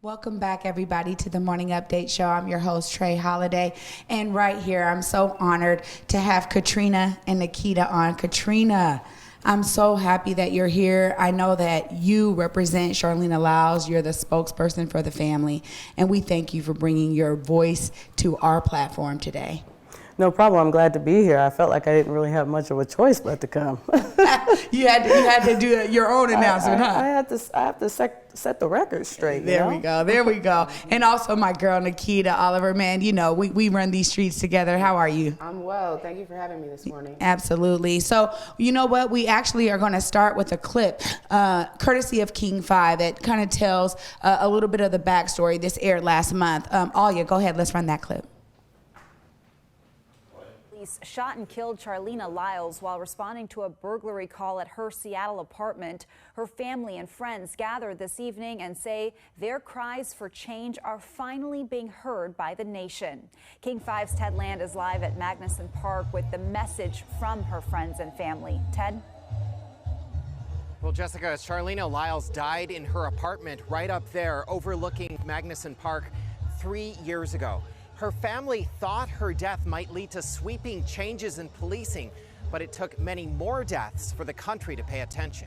Welcome back, everybody, to the Morning Update Show. I'm your host, Trey Holiday, and right here, I'm so honored to have Katrina and Nikkita on. Katrina, I'm so happy that you're here. I know that you represent Charleena Lyles. You're the spokesperson for the family, and we thank you for bringing your voice to our platform today. No problem. I'm glad to be here. I felt like I didn't really have much of a choice but to come. You had to do your own announcement, huh? I have to set the record straight. There we go. And also my girl Nikkita, Oliver, man, you know, we run these streets together. How are you? I'm well. Thank you for having me this morning. Absolutely. So, you know what? We actually are going to start with a clip, courtesy of King 5, that kind of tells a little bit of the backstory. This aired last month. Alia, go ahead. Let's run that clip. Shot and killed Charleena Lyles while responding to a burglary call at her Seattle apartment. Her family and friends gathered this evening and say their cries for change are finally being heard by the nation. King 5's Ted Land is live at Magnuson Park with the message from her friends and family. Ted? Well, Jessica, Charleena Lyles died in her apartment right up there overlooking Magnuson Park 3 years ago. Her family thought her death might lead to sweeping changes in policing, but it took many more deaths for the country to pay attention.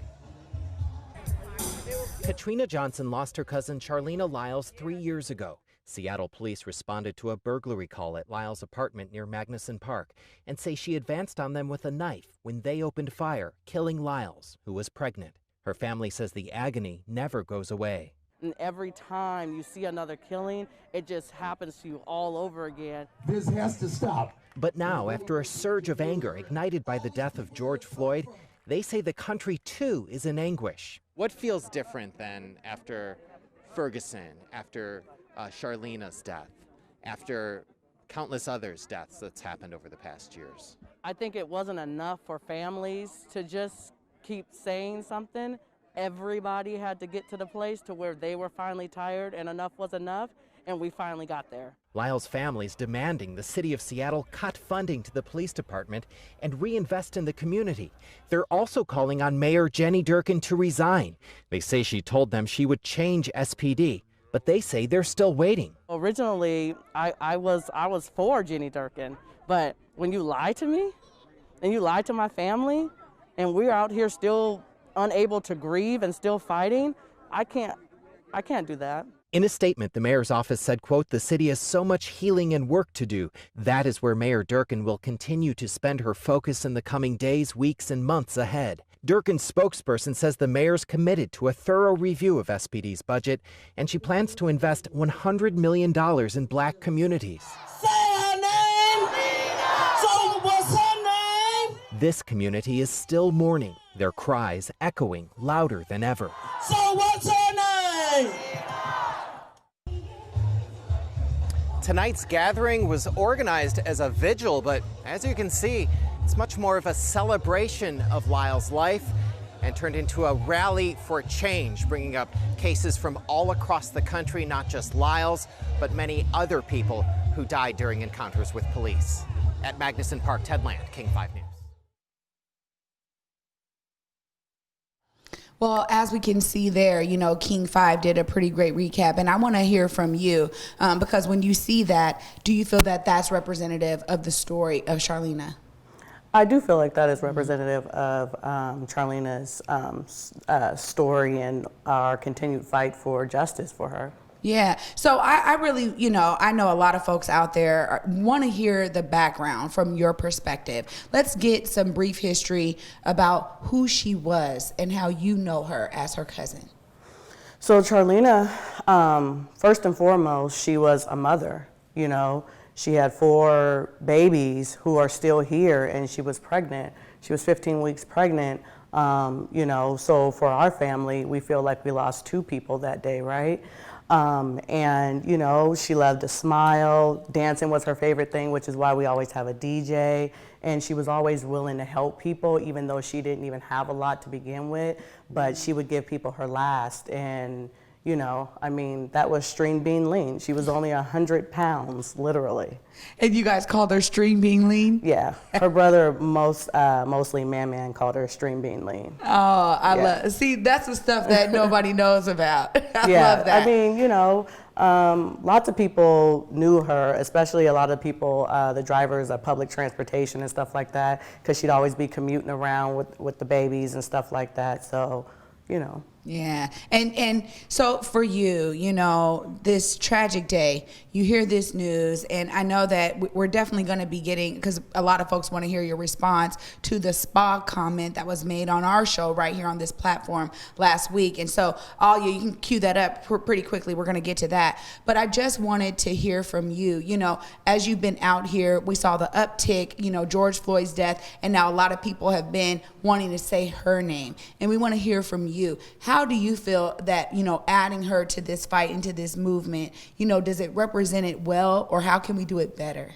Katrina Johnson lost her cousin Charleena Lyles 3 years ago. Seattle police responded to a burglary call at Lyles' apartment near Magnuson Park and say she advanced on them with a knife when they opened fire, killing Lyles, who was pregnant. Her family says the agony never goes away. And every time you see another killing, it just happens to you all over again. This has to stop. But now, after a surge of anger ignited by the death of George Floyd, they say the country, too, is in anguish. What feels different than after Ferguson, after Charleena's death, after countless others' deaths that's happened over the past years? I think it wasn't enough for families to just keep saying something. Everybody had to get to the place to where they were finally tired and enough was enough, and we finally got there. Lyles' families demanding the city of Seattle cut funding to the police department and reinvest in the community. They're also calling on Mayor Jenny Durkan to resign. They say she told them she would change SPD, but they say they're still waiting. Originally, I was for Jenny Durkan, but when you lie to me and you lie to my family, and we're out here still unable to grieve and still fighting, I can't do that. In a statement, the mayor's office said, quote, "The city has so much healing and work to do. That is where Mayor Durkan will continue to spend her focus in the coming days, weeks, and months ahead." Durkan's spokesperson says the mayor's committed to a thorough review of SPD's budget, and she plans to invest $100 million in black communities. Say her name! So what's her name? This community is still mourning, their cries echoing louder than ever. So what's her name? Tonight's gathering was organized as a vigil, but as you can see, it's much more of a celebration of Lyles' life and turned into a rally for change, bringing up cases from all across the country, not just Lyles, but many other people who died during encounters with police. At Magnuson Park, Ted Land, King 5 News. Well, as we can see there, you know, King 5 did a pretty great recap, and I want to hear from you because when you see that, do you feel that that's representative of the story of Charleena? I do feel like that is representative of Charleena's story and our continued fight for justice for her. Yeah, so I really, you know, I know a lot of folks out there want to hear the background from your perspective. Let's get some brief history about who she was and how you know her as her cousin. So Charleena, first and foremost, she was a mother. You know, she had 4 babies who are still here, and she was pregnant. She was 15 weeks pregnant. You know, so for our family, we feel like we lost 2 people that day, right? And, you know, she loved to smile. Dancing was her favorite thing, which is why we always have a DJ. And she was always willing to help people, even though she didn't even have a lot to begin with. But she would give people her last. And, You know, I mean, that was string bean lean. She was only 100 pounds, literally. And you guys called her string being lean? Yeah, her brother, mostly Man called her string bean lean. Oh, I love. See, that's the stuff that nobody knows about. I love that. I mean, you know, lots of people knew her, especially a lot of people, the drivers of public transportation and stuff like that, because she'd always be commuting around with the babies and stuff like that. So, you know. Yeah, and so for you, you know, this tragic day, you hear this news, and I know that we're definitely going to be getting, because a lot of folks want to hear your response to the spa comment that was made on our show right here on this platform last week. And so you can cue that up pretty quickly. We're going to get to that. But I just wanted to hear from you, you know, as you've been out here, we saw the uptick, you know, George Floyd's death, and now a lot of people have been wanting to say her name. And we want to hear from you. How do you feel that, you know, adding her to this fight, into this movement, you know, does it represent it well, or how can we do it better?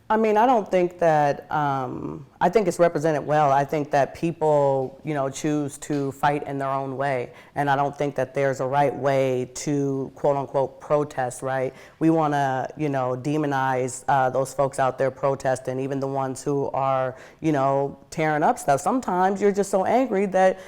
I mean, I don't think that, I think it's represented well. I think that people, you know, choose to fight in their own way. And I don't think that there's a right way to, quote unquote, protest, right? We want to, you know, demonize those folks out there protesting, even the ones who are, you know, tearing up stuff. Sometimes you're just so angry that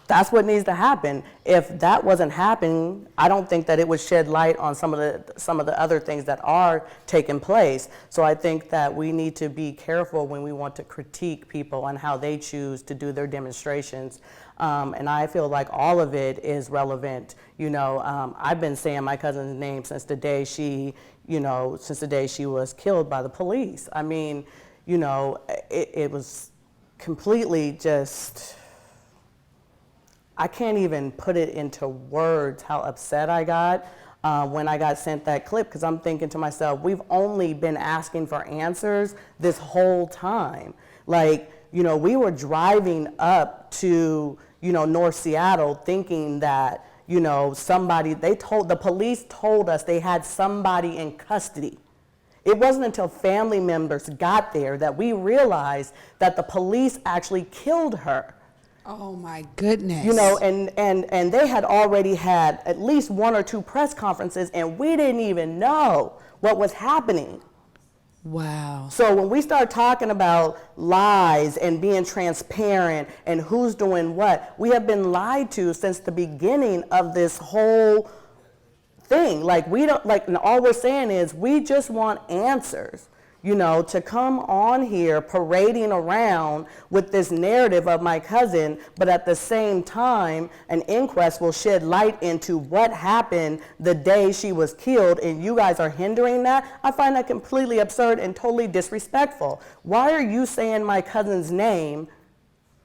that's what needs to happen. If that wasn't happening, I don't think that it would shed light on some of the other things that are taking place. So I think that we need to be careful when we want to critique people on how they choose to do their demonstrations. And I feel like all of it is relevant. You know, I've been saying my cousin's name since the day she was killed by the police. I mean, you know, it was completely just, I can't even put it into words how upset I got when I got sent that clip, because I'm thinking to myself, we've only been asking for answers this whole time. Like, you know, we were driving up to, you know, North Seattle thinking that, you know, the police told us they had somebody in custody. It wasn't until family members got there that we realized that the police actually killed her. Oh my goodness. You know, and they had already had at least 1 or 2 press conferences, and we didn't even know what was happening. Wow. So when we start talking about lies and being transparent and who's doing what, we have been lied to since the beginning of this whole thing. Like, and all we're saying is we just want answers. You know, to come on here parading around with this narrative of my cousin, but at the same time, an inquest will shed light into what happened the day she was killed, and you guys are hindering that. I find that completely absurd and totally disrespectful. Why are you saying my cousin's name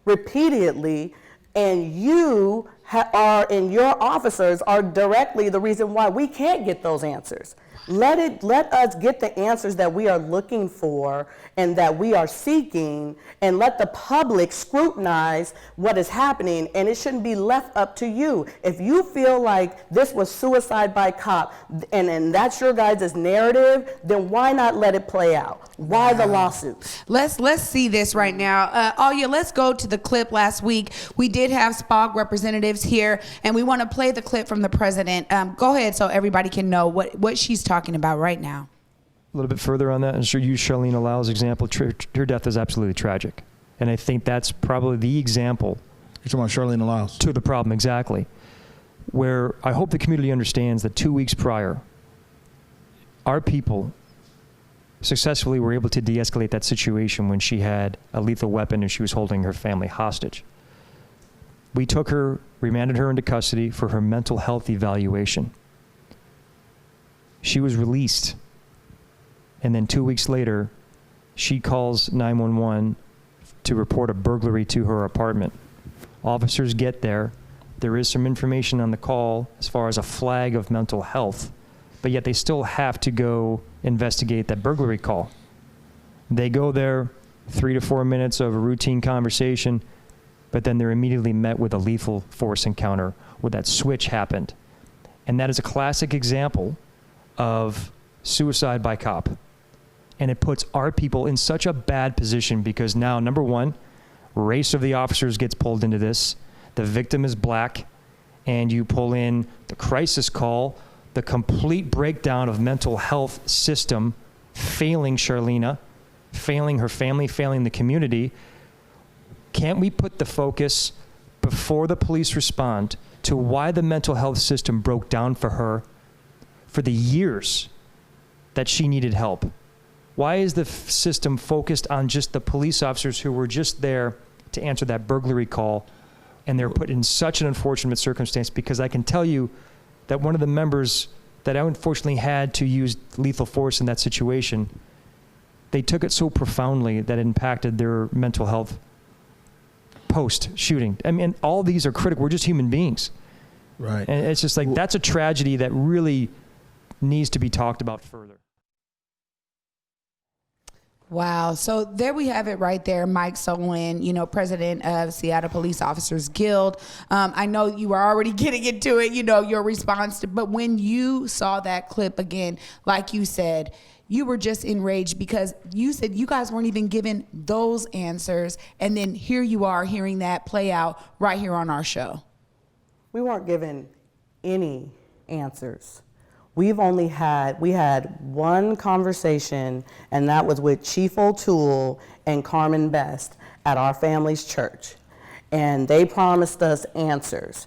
repeatedly, and you and your officers are directly the reason why we can't get those answers? Let us get the answers that we are looking for and that we are seeking, and let the public scrutinize what is happening, and it shouldn't be left up to you. If you feel like this was suicide by cop and that's your guys' narrative, then why not let it play out? Why the lawsuits? Let's see this right now. Let's go to the clip last week. We did have SPOG representatives here, and we want to play the clip from the president. Go ahead so everybody can know what she's talking about right now. A little bit further on that, and sure, use Charleena Lyles' example. Her death is absolutely tragic. And I think that's probably the example. You're talking about Charleena Lyles? To the problem, exactly. Where I hope the community understands that 2 weeks prior, our people successfully were able to de-escalate that situation when she had a lethal weapon and she was holding her family hostage. We took her, remanded her into custody for her mental health evaluation. She was released. And then 2 weeks later, she calls 911 to report a burglary to her apartment. Officers get there. There is some information on the call as far as a flag of mental health, but yet they still have to go investigate that burglary call. They go there, 3 to 4 minutes of a routine conversation, but then they're immediately met with a lethal force encounter where that switch happened. And that is a classic example of suicide by cop. And it puts our people in such a bad position because now, number one, race of the officers gets pulled into this. The victim is black. and you pull in the crisis call, the complete breakdown of mental health system failing Charleena, failing her family, failing the community, can't we put the focus before the police respond to why the mental health system broke down for her for the years that she needed help? Why is the system focused on just the police officers who were just there to answer that burglary call, and they're put in such an unfortunate circumstance? Because I can tell you that one of the members that I unfortunately had to use lethal force in that situation, they took it so profoundly that it impacted their mental health post-shooting. I mean, all these are critical. We're just human beings. Right. And it's just like, that's a tragedy that really needs to be talked about further. Wow. So there we have it right there. Mike Solon, you know, president of Seattle Police Officers Guild. I know you were already getting into it, you know, your response to, but when you saw that clip again, like you said, you were just enraged because you said you guys weren't even given those answers. And then here you are hearing that play out right here on our show. We weren't given any answers. We had one conversation, and that was with Chief O'Toole and Carmen Best at our family's church. And they promised us answers.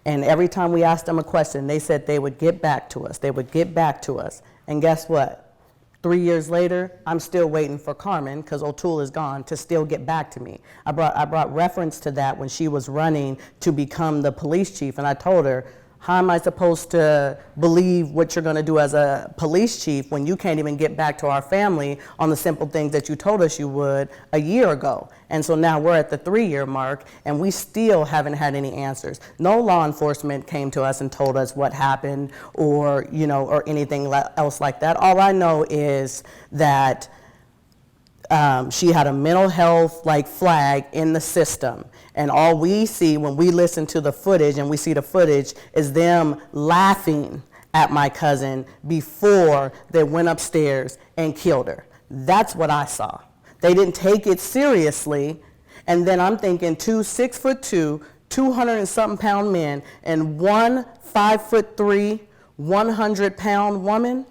And every time we asked them a question, they said they would get back to us. They would get back to us. And guess what? 3 years later, I'm still waiting for Carmen, because O'Toole is gone, to still get back to me. I brought reference to that when she was running to become the police chief, and I told her, how am I supposed to believe what you're going to do as a police chief when you can't even get back to our family on the simple things that you told us you would a year ago? And so now we're at the 3-year mark, and we still haven't had any answers. No law enforcement came to us and told us what happened, or, you know, or anything else like that. All I know is that she had a mental health flag in the system. And all we see when we listen to the footage and we see the footage is them laughing at my cousin before they went upstairs and killed her. That's what I saw. They didn't take it seriously. And then I'm thinking 2 6'2", 200 and something pound men and 1 5'3", 100-pound woman.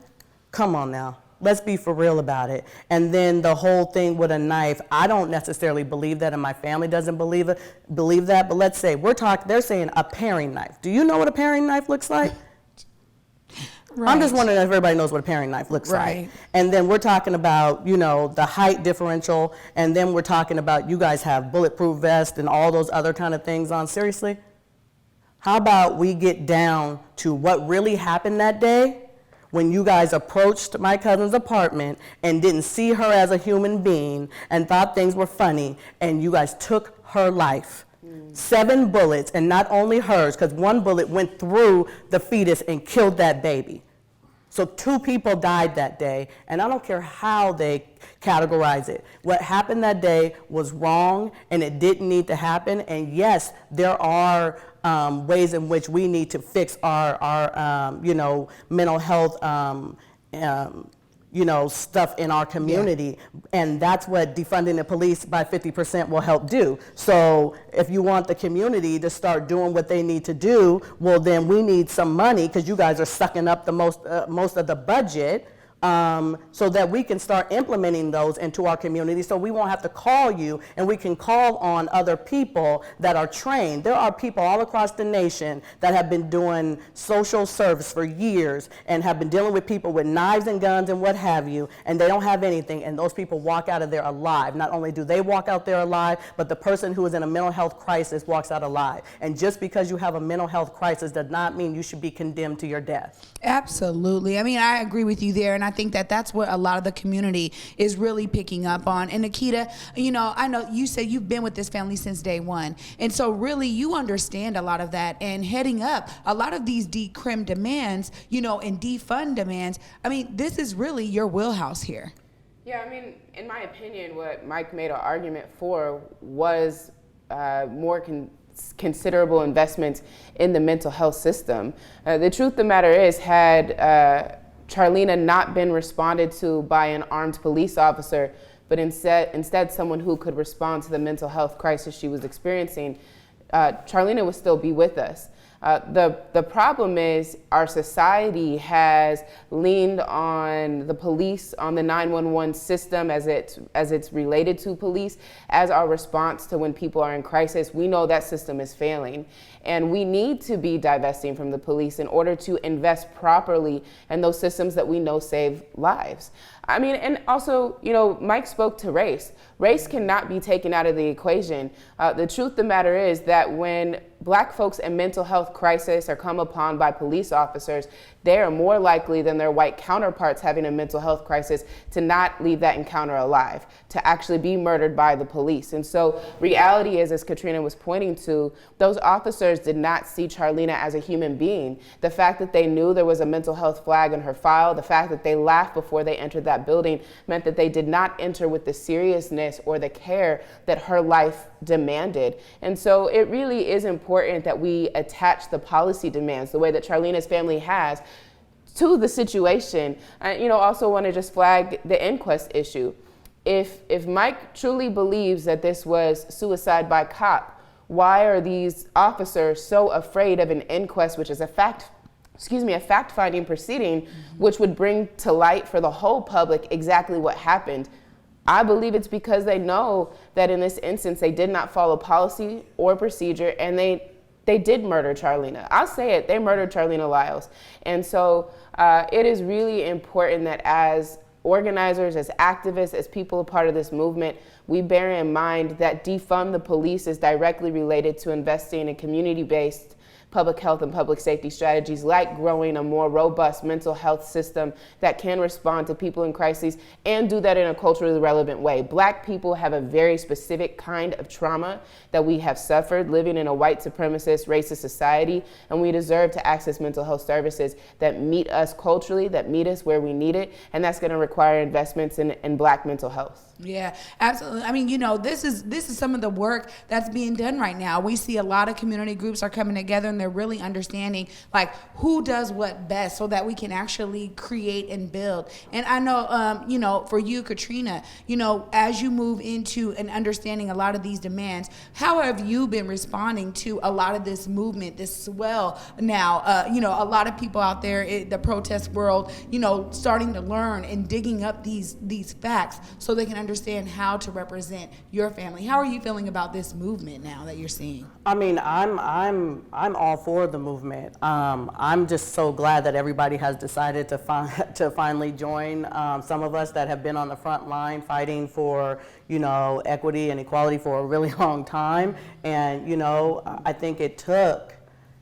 Come on now. Let's be for real about it. And then the whole thing with a knife, I don't necessarily believe that, and my family doesn't believe that, but let's say they're saying a paring knife. Do you know what a paring knife looks like? Right. I'm just wondering if everybody knows what a paring knife looks like. And then we're talking about, you know, the height differential, and then we're talking about you guys have bulletproof vests and all those other kind of things on. Seriously? How about we get down to what really happened that day? When you guys approached my cousin's apartment and didn't see her as a human being and thought things were funny, and you guys took her life. 7 bullets, and not only hers, because 1 bullet went through the fetus and killed that baby. So 2 people died that day, and I don't care how they categorize it. What happened that day was wrong, and it didn't need to happen. And yes, there are ways in which we need to fix our you know, mental health you know, stuff in our community. And that's what defunding the police by 50% will help do. So if you want the community to start doing what they need to do, well, then we need some money, because you guys are sucking up the most of the budget. So that we can start implementing those into our community, so we won't have to call you, and we can call on other people that are trained. There are people all across the nation that have been doing social service for years and have been dealing with people with knives and guns and what have you, and they don't have anything, and those people walk out of there alive. Not only do they walk out there alive, but the person who is in a mental health crisis walks out alive. And just because you have a mental health crisis does not mean you should be condemned to your death. Absolutely. I mean, I agree with you there, and I think that that's what a lot of the community is really picking up on. And Nikkita, you know, I know you said you've been with this family since day one, and so really you understand a lot of that, and heading up a lot of these decrim demands, you know, and defund demands. I mean, this is really your wheelhouse here. Yeah, I mean, in my opinion, what Mike made an argument for was more considerable investments in the mental health system. The truth of the matter is, had Charleena not been responded to by an armed police officer, but instead someone who could respond to the mental health crisis she was experiencing, Charleena would still be with us. The problem is our society has leaned on the police, on the 911 system as it's related to police, as our response to when people are in crisis. We know that system is failing, and we need to be divesting from the police in order to invest properly in those systems that we know save lives. I mean, and also, Mike spoke to race. Race cannot be taken out of the equation. The truth of the matter is that when Black folks in mental health crisis are come upon by police officers, they are more likely than their white counterparts having a mental health crisis to not leave that encounter alive, to actually be murdered by the police. And so reality is, as Katrina was pointing to, those officers did not see Charleena as a human being. The fact that they knew there was a mental health flag in her file, the fact that they laughed before they entered that building meant that they did not enter with the seriousness or the care that her life demanded. And so it really is important that we attach the policy demands, the way that Charleena's family has, to the situation. I also want to just flag the inquest issue. If Mike truly believes that this was suicide by cop, why are these officers so afraid of an inquest, which is a fact-finding proceeding, which would bring to light for the whole public exactly what happened? I believe it's because they know that in this instance, they did not follow policy or procedure, and they did murder Charleena. I'll say it, they murdered Charleena Lyles. And so it is really important that as organizers, as activists, as people a part of this movement, we bear in mind that defund the police is directly related to investing in community-based public health and public safety strategies, like growing a more robust mental health system that can respond to people in crises and do that in a culturally relevant way. Black people have a very specific kind of trauma that we have suffered living in a white supremacist, racist society, and we deserve to access mental health services that meet us culturally, that meet us where we need it, and that's going to require investments in Black mental health. Yeah, absolutely. I mean, this is some of the work that's being done right now. We see a lot of community groups are coming together, and they're really understanding like who does what best, so that we can actually create and build. And I know, for you, Katrina, as you move into and understanding a lot of these demands, how have you been responding to a lot of this movement, this swell now? A lot of people out there in the protest world, starting to learn and digging up these facts so they can understand how to represent your family. How are you feeling about this movement now that you're seeing? I mean, I'm all for the movement. I'm just so glad that everybody has decided to finally join. Some of us that have been on the front line fighting for equity and equality for a really long time, and I think it took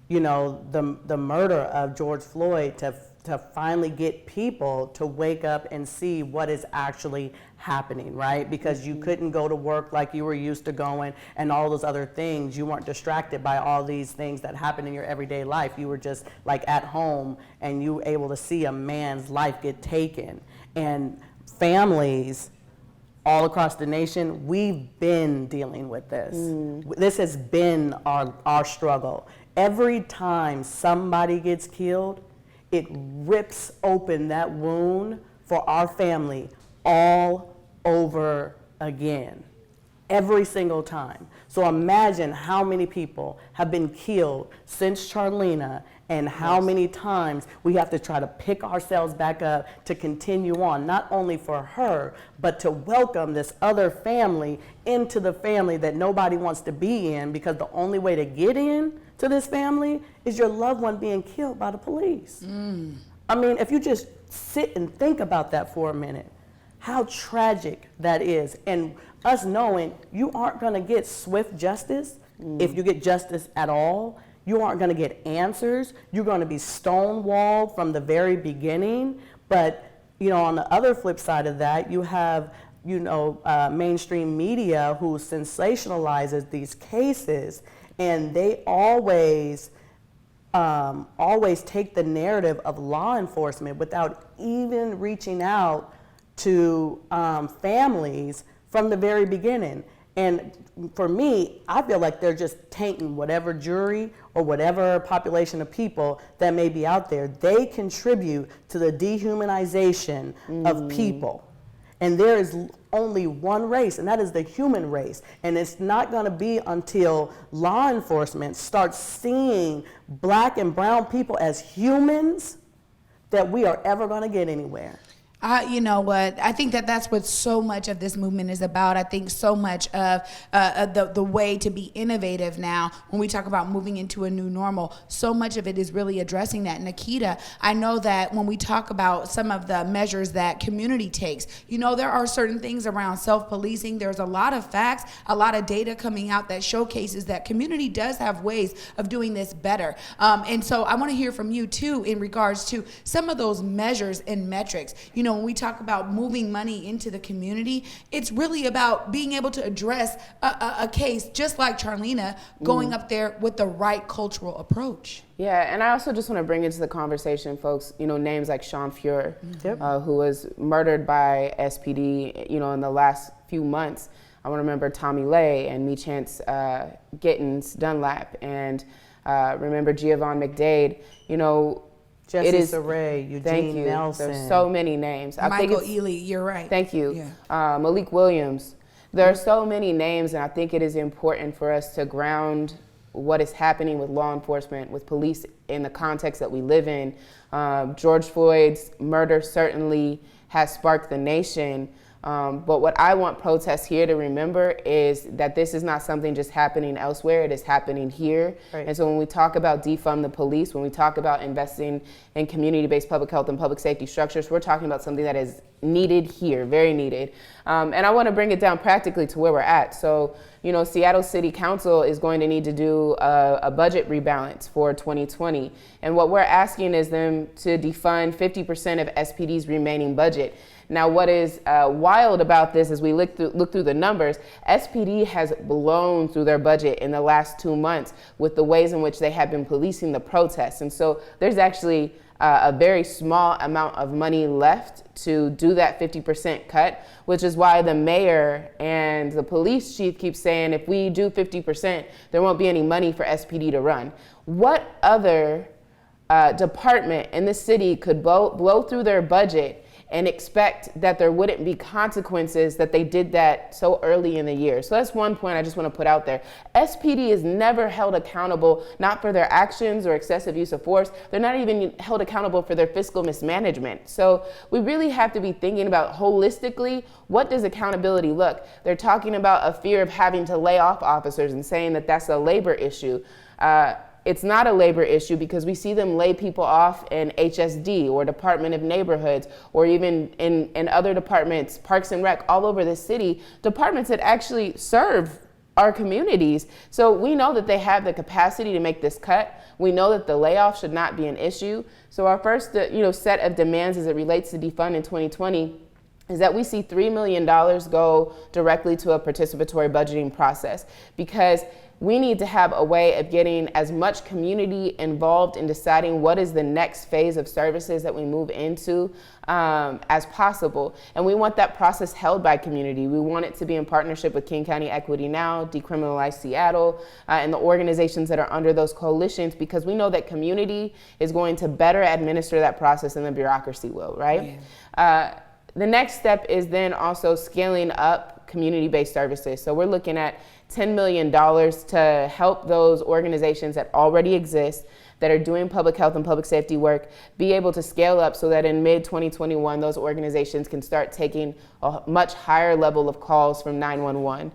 the murder of George Floyd to finally get people to wake up and see what is actually happening, right? Because you couldn't go to work like you were used to going and all those other things. You weren't distracted by all these things that happen in your everyday life. You were just like at home, and you were able to see a man's life get taken. And families all across the nation, we've been dealing with this. This has been our struggle. Every time somebody gets killed, it rips open that wound for our family all over again, every single time. So imagine how many people have been killed since Charleena, and how many times we have to try to pick ourselves back up to continue on, not only for her, but to welcome this other family into the family that nobody wants to be in, because the only way to get in to this family is your loved one being killed by the police. I mean, if you just sit and think about that for a minute, how tragic that is. And us knowing you aren't gonna get swift justice, if you get justice at all. You aren't gonna get answers. You're gonna be stonewalled from the very beginning. But on the other flip side of that, you have mainstream media who sensationalizes these cases, and they always take the narrative of law enforcement without even reaching out to families from the very beginning. And for me, I feel like they're just tainting whatever jury or whatever population of people that may be out there. They contribute to the dehumanization of people. And there is only one race, and that is the human race. And it's not going to be until law enforcement starts seeing black and brown people as humans that we are ever going to get anywhere. You know what? I think that's what so much of this movement is about. I think so much of the way to be innovative now, when we talk about moving into a new normal, so much of it is really addressing that. Nikkita, I know that when we talk about some of the measures that community takes, you know, there are certain things around self-policing. There's a lot of facts, a lot of data coming out that showcases that community does have ways of doing this better. And so I want to hear from you too in regards to some of those measures and metrics. You know, when we talk about moving money into the community, it's really about being able to address a case just like Charleena, going up there with the right cultural approach. Yeah, and I also just want to bring into the conversation, folks, you know, names like Sean Fuhrer, who was murdered by SPD, you know, in the last few months. I want to remember Tommy Lay and Meechance Gittins Dunlap, and remember Giovanni McDade, you know. Jesse Saray, Eugene Nelson. There's so many names. Michael Ely, you're right. Thank you. Yeah. Malik Williams. There are so many names, and I think it is important for us to ground what is happening with law enforcement, with police in the context that we live in. George Floyd's murder certainly has sparked the nation. But what I want protests here to remember is that this is not something just happening elsewhere, it is happening here. Right. And so when we talk about defund the police, when we talk about investing in community-based public health and public safety structures, we're talking about something that is needed here, very needed. And I want to bring it down practically to where we're at. So, you know, Seattle City Council is going to need to do a budget rebalance for 2020. And what we're asking is them to defund 50% of SPD's remaining budget. Now, what is wild about this as we look through the numbers, SPD has blown through their budget in the last 2 months with the ways in which they have been policing the protests. And so there's actually a very small amount of money left to do that 50% cut, which is why the mayor and the police chief keep saying if we do 50%, there won't be any money for SPD to run. What other department in the city could blow through their budget and expect that there wouldn't be consequences that they did that so early in the year? So that's one point I just want to put out there. SPD is never held accountable, not for their actions or excessive use of force. They're not even held accountable for their fiscal mismanagement. So we really have to be thinking about holistically, what does accountability look? They're talking about a fear of having to lay off officers and saying that that's a labor issue. It's not a labor issue because we see them lay people off in HSD or Department of Neighborhoods or even in other departments, Parks and Rec, all over the city, departments that actually serve our communities. So we know that they have the capacity to make this cut. We know that the layoff should not be an issue. So our first set of demands as it relates to defund in 2020 is that we see $3 million go directly to a participatory budgeting process, because we need to have a way of getting as much community involved in deciding what is the next phase of services that we move into as possible. And we want that process held by community. We want it to be in partnership with King County Equity Now, Decriminalize Seattle, and the organizations that are under those coalitions, because we know that community is going to better administer that process than the bureaucracy will, right? Yeah. The next step is then also scaling up community-based services. So we're looking at $10 million to help those organizations that already exist, that are doing public health and public safety work, be able to scale up so that in mid-2021, those organizations can start taking a much higher level of calls from 911,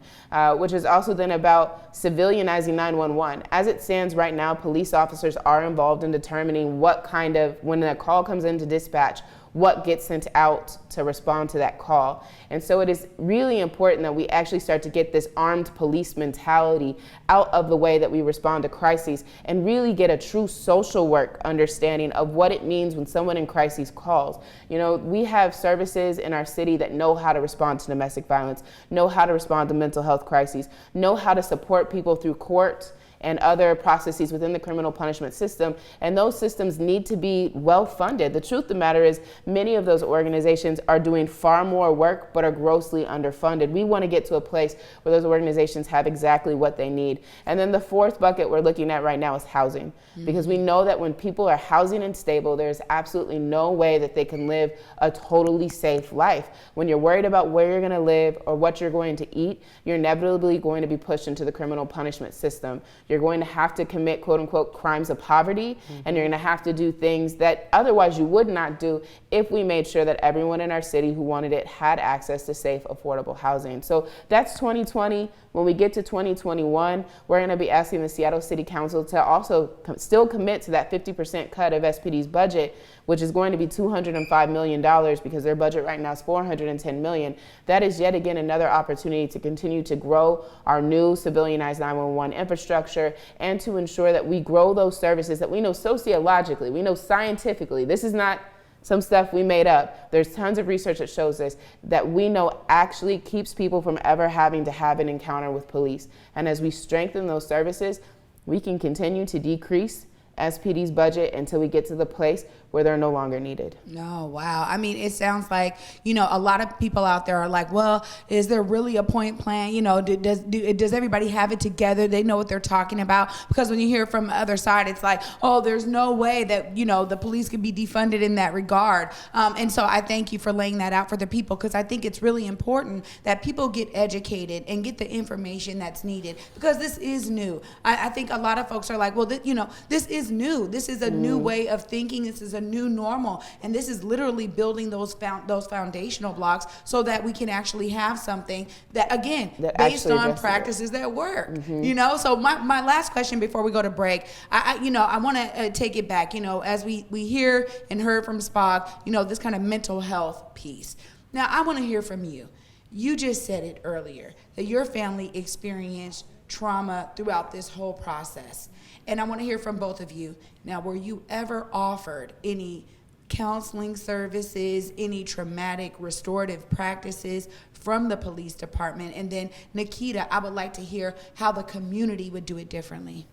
which is also then about civilianizing 911. As it stands right now, police officers are involved in determining when a call comes into dispatch, what gets sent out to respond to that call. And so it is really important that we actually start to get this armed police mentality out of the way that we respond to crises and really get a true social work understanding of what it means when someone in crises calls. You know, we have services in our city that know how to respond to domestic violence, know how to respond to mental health crises, know how to support people through court and other processes within the criminal punishment system. And those systems need to be well funded. The truth of the matter is many of those organizations are doing far more work but are grossly underfunded. We want to get to a place where those organizations have exactly what they need. And then the fourth bucket we're looking at right now is housing, because we know that when people are housing unstable, there's absolutely no way that they can live a totally safe life. When you're worried about where you're going to live or what you're going to eat, you're inevitably going to be pushed into the criminal punishment system. You're going to have to commit quote unquote crimes of poverty, and you're going to have to do things that otherwise you would not do if we made sure that everyone in our city who wanted it had access to safe, affordable housing. So that's 2020. When we get to 2021, we're going to be asking the Seattle City Council to also still commit to that 50% cut of SPD's budget, which is going to be $205 million because their budget right now is $410 million. That is yet again another opportunity to continue to grow our new civilianized 911 infrastructure and to ensure that we grow those services that we know sociologically, we know scientifically. This is not some stuff we made up. There's tons of research that shows this, that we know actually keeps people from ever having to have an encounter with police. And as we strengthen those services, we can continue to decrease SPD's budget until we get to the place where they're no longer needed. No, wow. I mean, it sounds like, a lot of people out there are like, well, is there really a point plan? Does everybody have it together? They know what they're talking about? Because when you hear from the other side, it's like, oh, there's no way that, the police could be defunded in that regard. And so I thank you for laying that out for the people, because I think it's really important that people get educated and get the information that's needed, because this is new. I think a lot of folks are like, well, this is new. This is a new way of thinking. This is a new normal, and this is literally building those foundational blocks so that we can actually have something that, again, based on practices that work. So my last question before we go to break, I want to take it back. As we hear and heard from Spock, this kind of mental health piece. Now I want to hear from you. You just said it earlier that your family experienced trauma throughout this whole process. And I want to hear from both of you. Now, were you ever offered any counseling services, any traumatic restorative practices from the police department? And then, Nikkita, I would like to hear how the community would do it differently.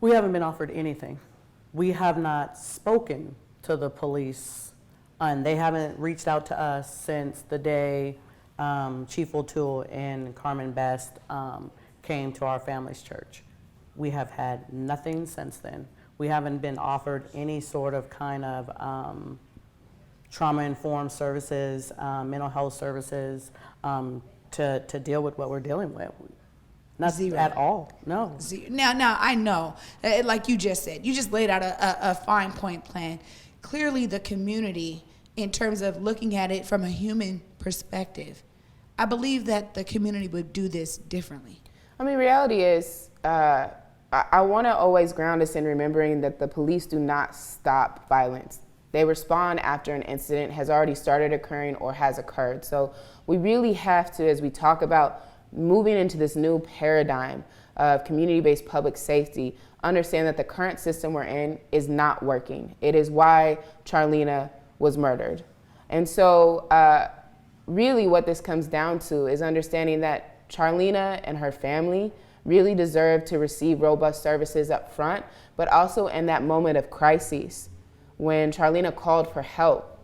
We haven't been offered anything. We have not spoken to the police, and they haven't reached out to us since the day Chief O'Toole and Carmen Best came to our family's church. We have had nothing since then. We haven't been offered any sort of kind of trauma-informed services, mental health services to deal with what we're dealing with. Not Zero. At all, no. Now I know, like you just said, you just laid out a fine point plan. Clearly the community, in terms of looking at it from a human perspective, I believe that the community would do this differently. I mean, reality is, I want to always ground us in remembering that the police do not stop violence. They respond after an incident has already started occurring or has occurred. So we really have to, as we talk about moving into this new paradigm of community-based public safety, understand that the current system we're in is not working. It is why Charleena was murdered. And so really what this comes down to is understanding that Charleena and her family really deserve to receive robust services up front, but also in that moment of crisis, when Charleena called for help,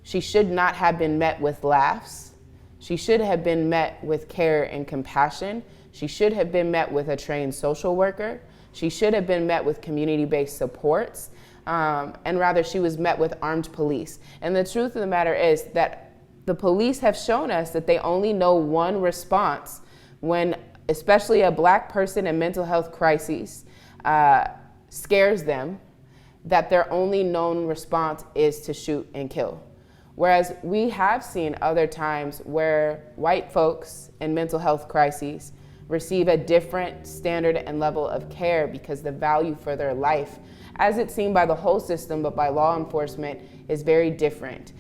she should not have been met with laughs. She should have been met with care and compassion. She should have been met with a trained social worker. She should have been met with community-based supports, and rather she was met with armed police. And the truth of the matter is that the police have shown us that they only know one response when especially a Black person in mental health crises scares them, that their only known response is to shoot and kill. Whereas we have seen other times where white folks in mental health crises receive a different standard and level of care because the value for their life, as it's seen by the whole system, but by law enforcement, is very different.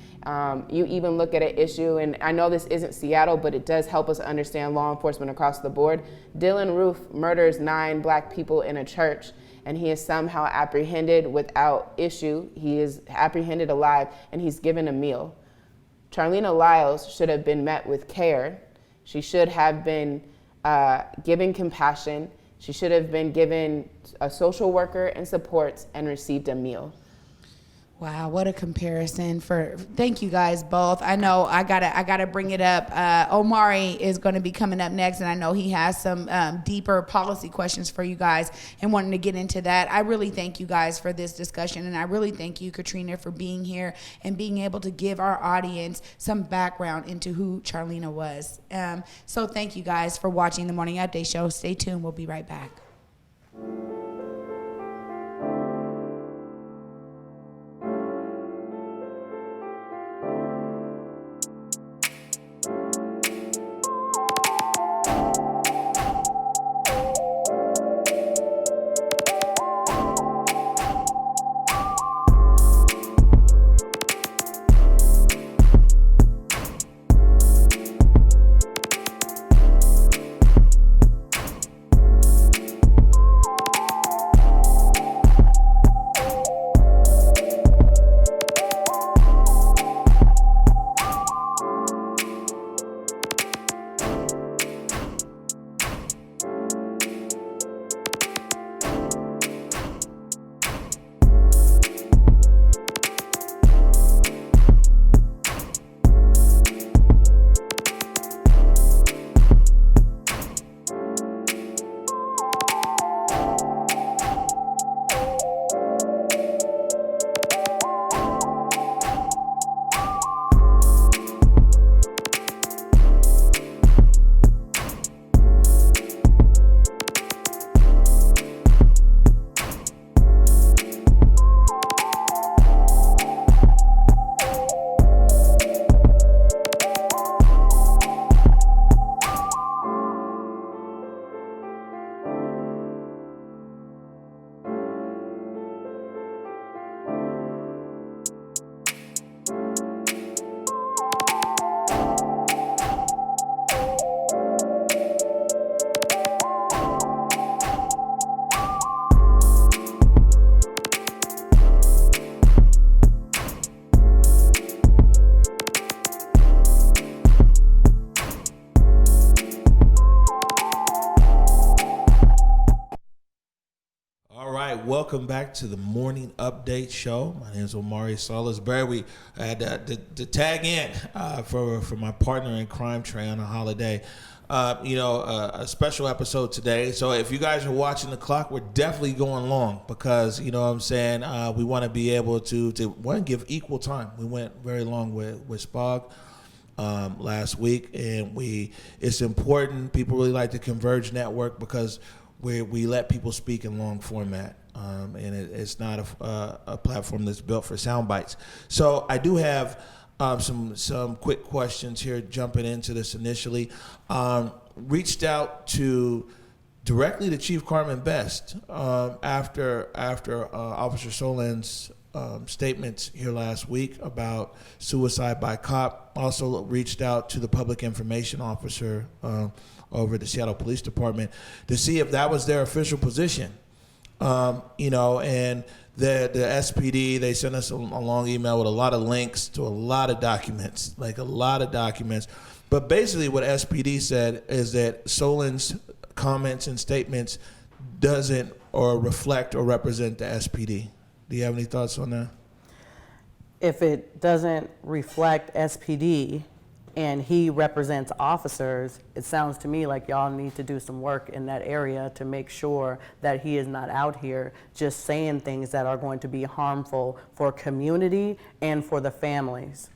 You even look at an issue, and I know this isn't Seattle, but it does help us understand law enforcement across the board. Dylan Roof murders 9 Black people in a church, and he is somehow apprehended without issue. He is apprehended alive, and he's given a meal. Charleena Lyles should have been met with care. She should have been given compassion, She should have been given a social worker and supports and received a meal. Wow, what a comparison! Thank you guys both. I know I gotta bring it up. Omari is going to be coming up next, and I know he has some deeper policy questions for you guys and wanting to get into that. I really thank you guys for this discussion, and I really thank you, Katrina, for being here and being able to give our audience some background into who Charleena was. So thank you guys for watching the Morning Update Show. Stay tuned. We'll be right back. Welcome back to the Morning Update Show. My name is Omari Salisbury. We had to tag in for my partner in crime, Trey, on a holiday. A special episode today. So if you guys are watching the clock, we're definitely going long because, you know what I'm saying, we want to be able to give equal time. We went very long with Spog last week, and it's important. People really like the Converge network because we let people speak in long format. And it's not a platform that's built for sound bites. So I do have some quick questions here jumping into this initially. Reached out directly to Chief Carmen Best after Officer Solin's statements here last week about suicide by cop. Also reached out to the public information officer over the Seattle Police Department to see if that was their official position. And the SPD, they sent us a long email with a lot of links to a lot of documents. But basically what SPD said is that Solin's comments and statements doesn't or reflect or represent the SPD. Do you have any thoughts on that? If it doesn't reflect SPD and he represents officers, it sounds to me like y'all need to do some work in that area to make sure that he is not out here just saying things that are going to be harmful for community and for the families.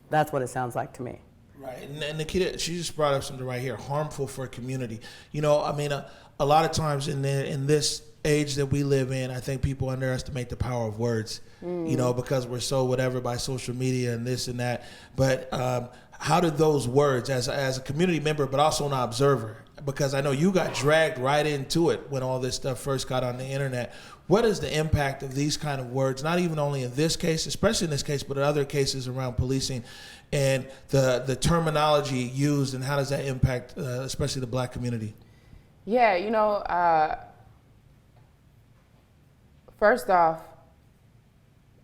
That's what it sounds like to me. Right, and Nikkita, she just brought up something right here, harmful for community. A lot of times in this age that we live in, I think people underestimate the power of words, because we're so whatever by social media and this and that. But how did those words, as a community member, but also an observer, because I know you got dragged right into it when all this stuff first got on the internet. What is the impact of these kind of words, not even only in this case, especially in this case, but in other cases around policing, and the terminology used, and how does that impact especially the Black community? Yeah, first off,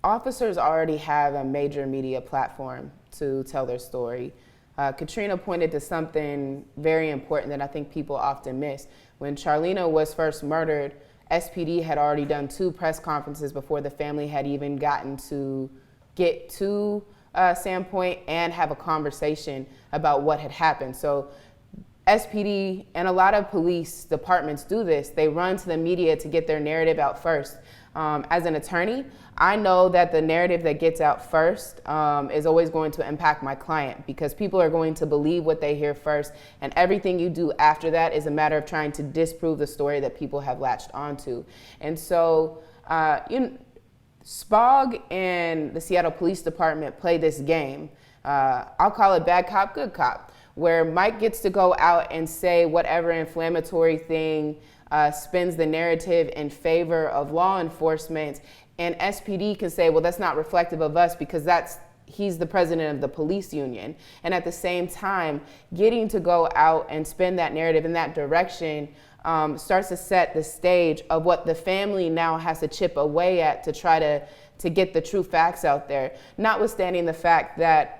officers already have a major media platform to tell their story. Katrina pointed to something very important that I think people often miss. When Charleena was first murdered, SPD had already done 2 press conferences before the family had even gotten to get to Sandpoint and have a conversation about what had happened. So SPD and a lot of police departments do this. They run to the media to get their narrative out first. As an attorney, I know that the narrative that gets out first is always going to impact my client, because people are going to believe what they hear first, and everything you do after that is a matter of trying to disprove the story that people have latched onto. And so, SPOG and the Seattle Police Department play this game. I'll call it bad cop, good cop, where Mike gets to go out and say whatever inflammatory thing spins the narrative in favor of law enforcement, and SPD can say, well, that's not reflective of us because he's the president of the police union. And at the same time, getting to go out and spin that narrative in that direction starts to set the stage of what the family now has to chip away at to try to get the true facts out there, notwithstanding the fact that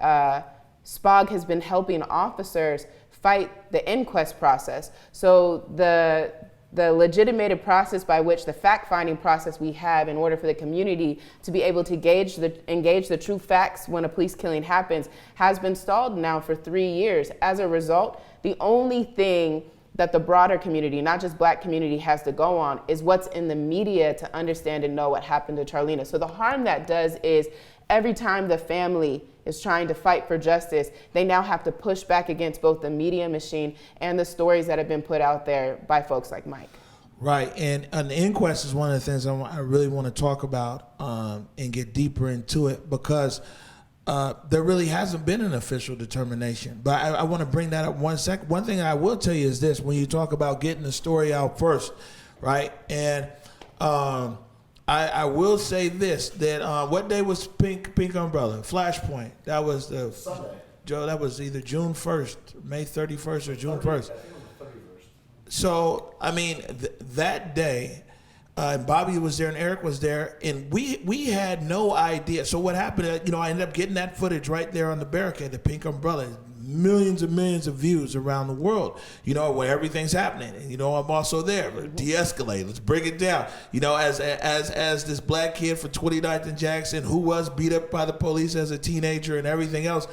SPOG has been helping officers fight the inquest process. So the legitimated process by which the fact-finding process we have in order for the community to be able to engage the true facts when a police killing happens has been stalled now for 3 years. As a result, the only thing that the broader community, not just Black community, has to go on is what's in the media to understand and know what happened to Charleena. So the harm that does is every time the family is trying to fight for justice, they now have to push back against both the media machine and the stories that have been put out there by folks like Mike. Right, and an inquest is one of the things I really want to talk about and get deeper into it, because there really hasn't been an official determination. But I want to bring that up 1 second. One thing I will tell you is this: when you talk about getting the story out first, right? And I will say this, that what day was Pink Umbrella? Flashpoint. That was the Sunday. Joe, that was either June 1st, May 31st, or June 1st. So, I mean, that day, Bobby was there and Eric was there, and we had no idea. So what happened, I ended up getting that footage right there on the barricade, the Pink Umbrella. Millions and millions of views around the world, where everything's happening. And, I'm also there. De-escalate. Let's bring it down. As this Black kid for 29th and Jackson, who was beat up by the police as a teenager and everything else,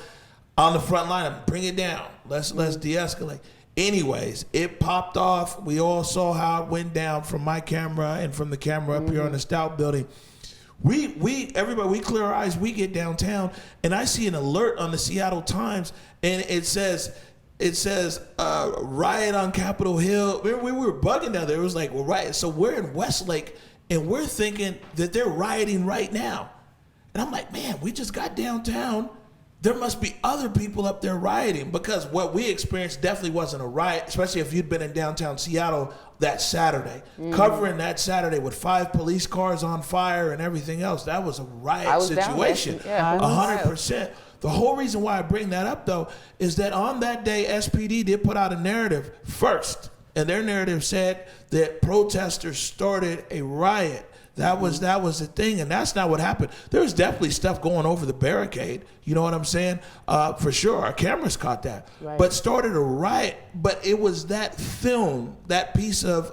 on the front line, bring it down. Let's de-escalate. Anyways, it popped off. We all saw how it went down from my camera and from the camera up here on the Stout building. Everybody, we clear our eyes, we get downtown, and I see an alert on the Seattle Times, and it says riot on Capitol Hill. We were bugging down there. It was like, well, riot. So we're in Westlake, and we're thinking that they're rioting right now. And I'm like, man, we just got downtown. There must be other people up there rioting, because what we experienced definitely wasn't a riot, especially if you'd been in downtown Seattle that Saturday. Covering that Saturday with 5 police cars on fire and everything else. That was a riot situation. 100%. The whole reason why I bring that up, though, is that on that day, SPD did put out a narrative first. And their narrative said that protesters started a riot. That was the thing, and that's not what happened. There was definitely stuff going over the barricade. You know what I'm saying? For sure, our cameras caught that. Right. But started a riot. But it was that film, that piece of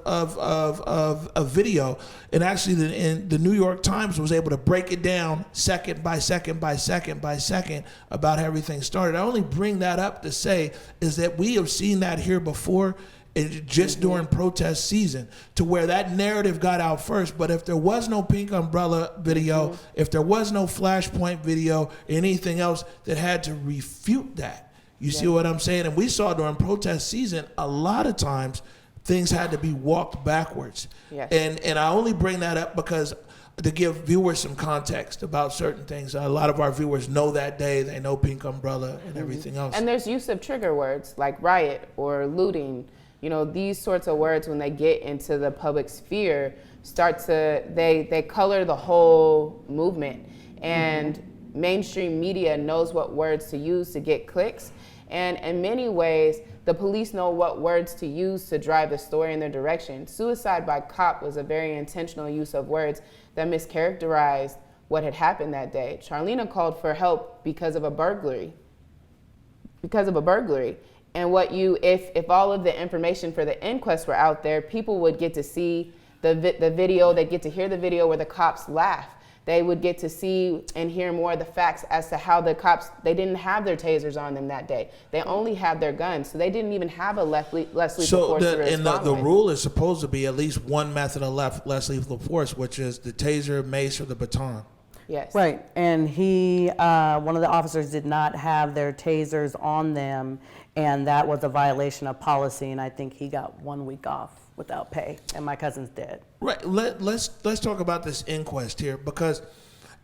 video, and actually the New York Times was able to break it down second by second by second by second about how everything started. I only bring that up to say is that we have seen that here before. Just during protest season, to where that narrative got out first. But if there was no Pink Umbrella video, if there was no Flashpoint video, anything else that had to refute that, you see what I'm saying? And we saw during protest season, a lot of times things had to be walked backwards. Yes. And I only bring that up because to give viewers some context about certain things. A lot of our viewers know that day, they know Pink Umbrella and everything else. And there's use of trigger words like riot or looting. These sorts of words, when they get into the public sphere, they color the whole movement. And mainstream media knows what words to use to get clicks. And in many ways, the police know what words to use to drive the story in their direction. Suicide by cop was a very intentional use of words that mischaracterized what had happened that day. Charleena called for help because of a burglary. because of a burglary. And if all of the information for the inquest were out there, people would get to see the video. They'd get to hear the video where the cops laugh. They would get to see and hear more of the facts as to how the cops, they didn't have their tasers on them that day. They only had their guns, so they didn't even have a less lethal force to respond the with. rule is supposed to be at least one method of less lethal force, which is the taser, mace, or the baton. Yes. Right, and one of the officers did not have their tasers on them, and that was a violation of policy, and I think he got 1 week off without pay, and my cousin's dead. Right. Let's talk about this inquest here, because,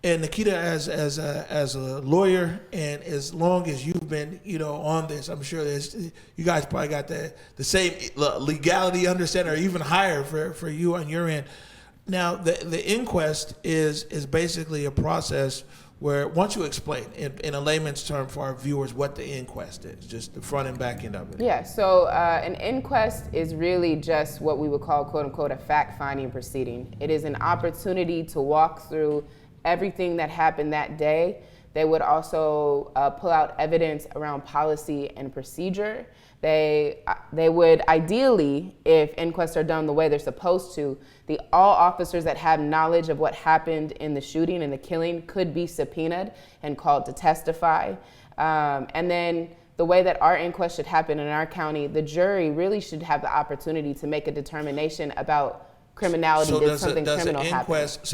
and Nikkita, as a lawyer, and as long as you've been on this, I'm sure you guys probably got the same legality understanding, or even higher for you on your end. Now, the inquest is basically a process where, once you explain in a layman's term for our viewers what the inquest is, just the front and back end of it. Yeah, so an inquest is really just what we would call, quote unquote, a fact-finding proceeding. It is an opportunity to walk through everything that happened that day. They would also pull out evidence around policy and procedure. They would ideally, if inquests are done the way they're supposed to, all officers that have knowledge of what happened in the shooting and the killing could be subpoenaed and called to testify. And then the way that our inquest should happen in our county, the jury really should have the opportunity to make a determination about criminality. So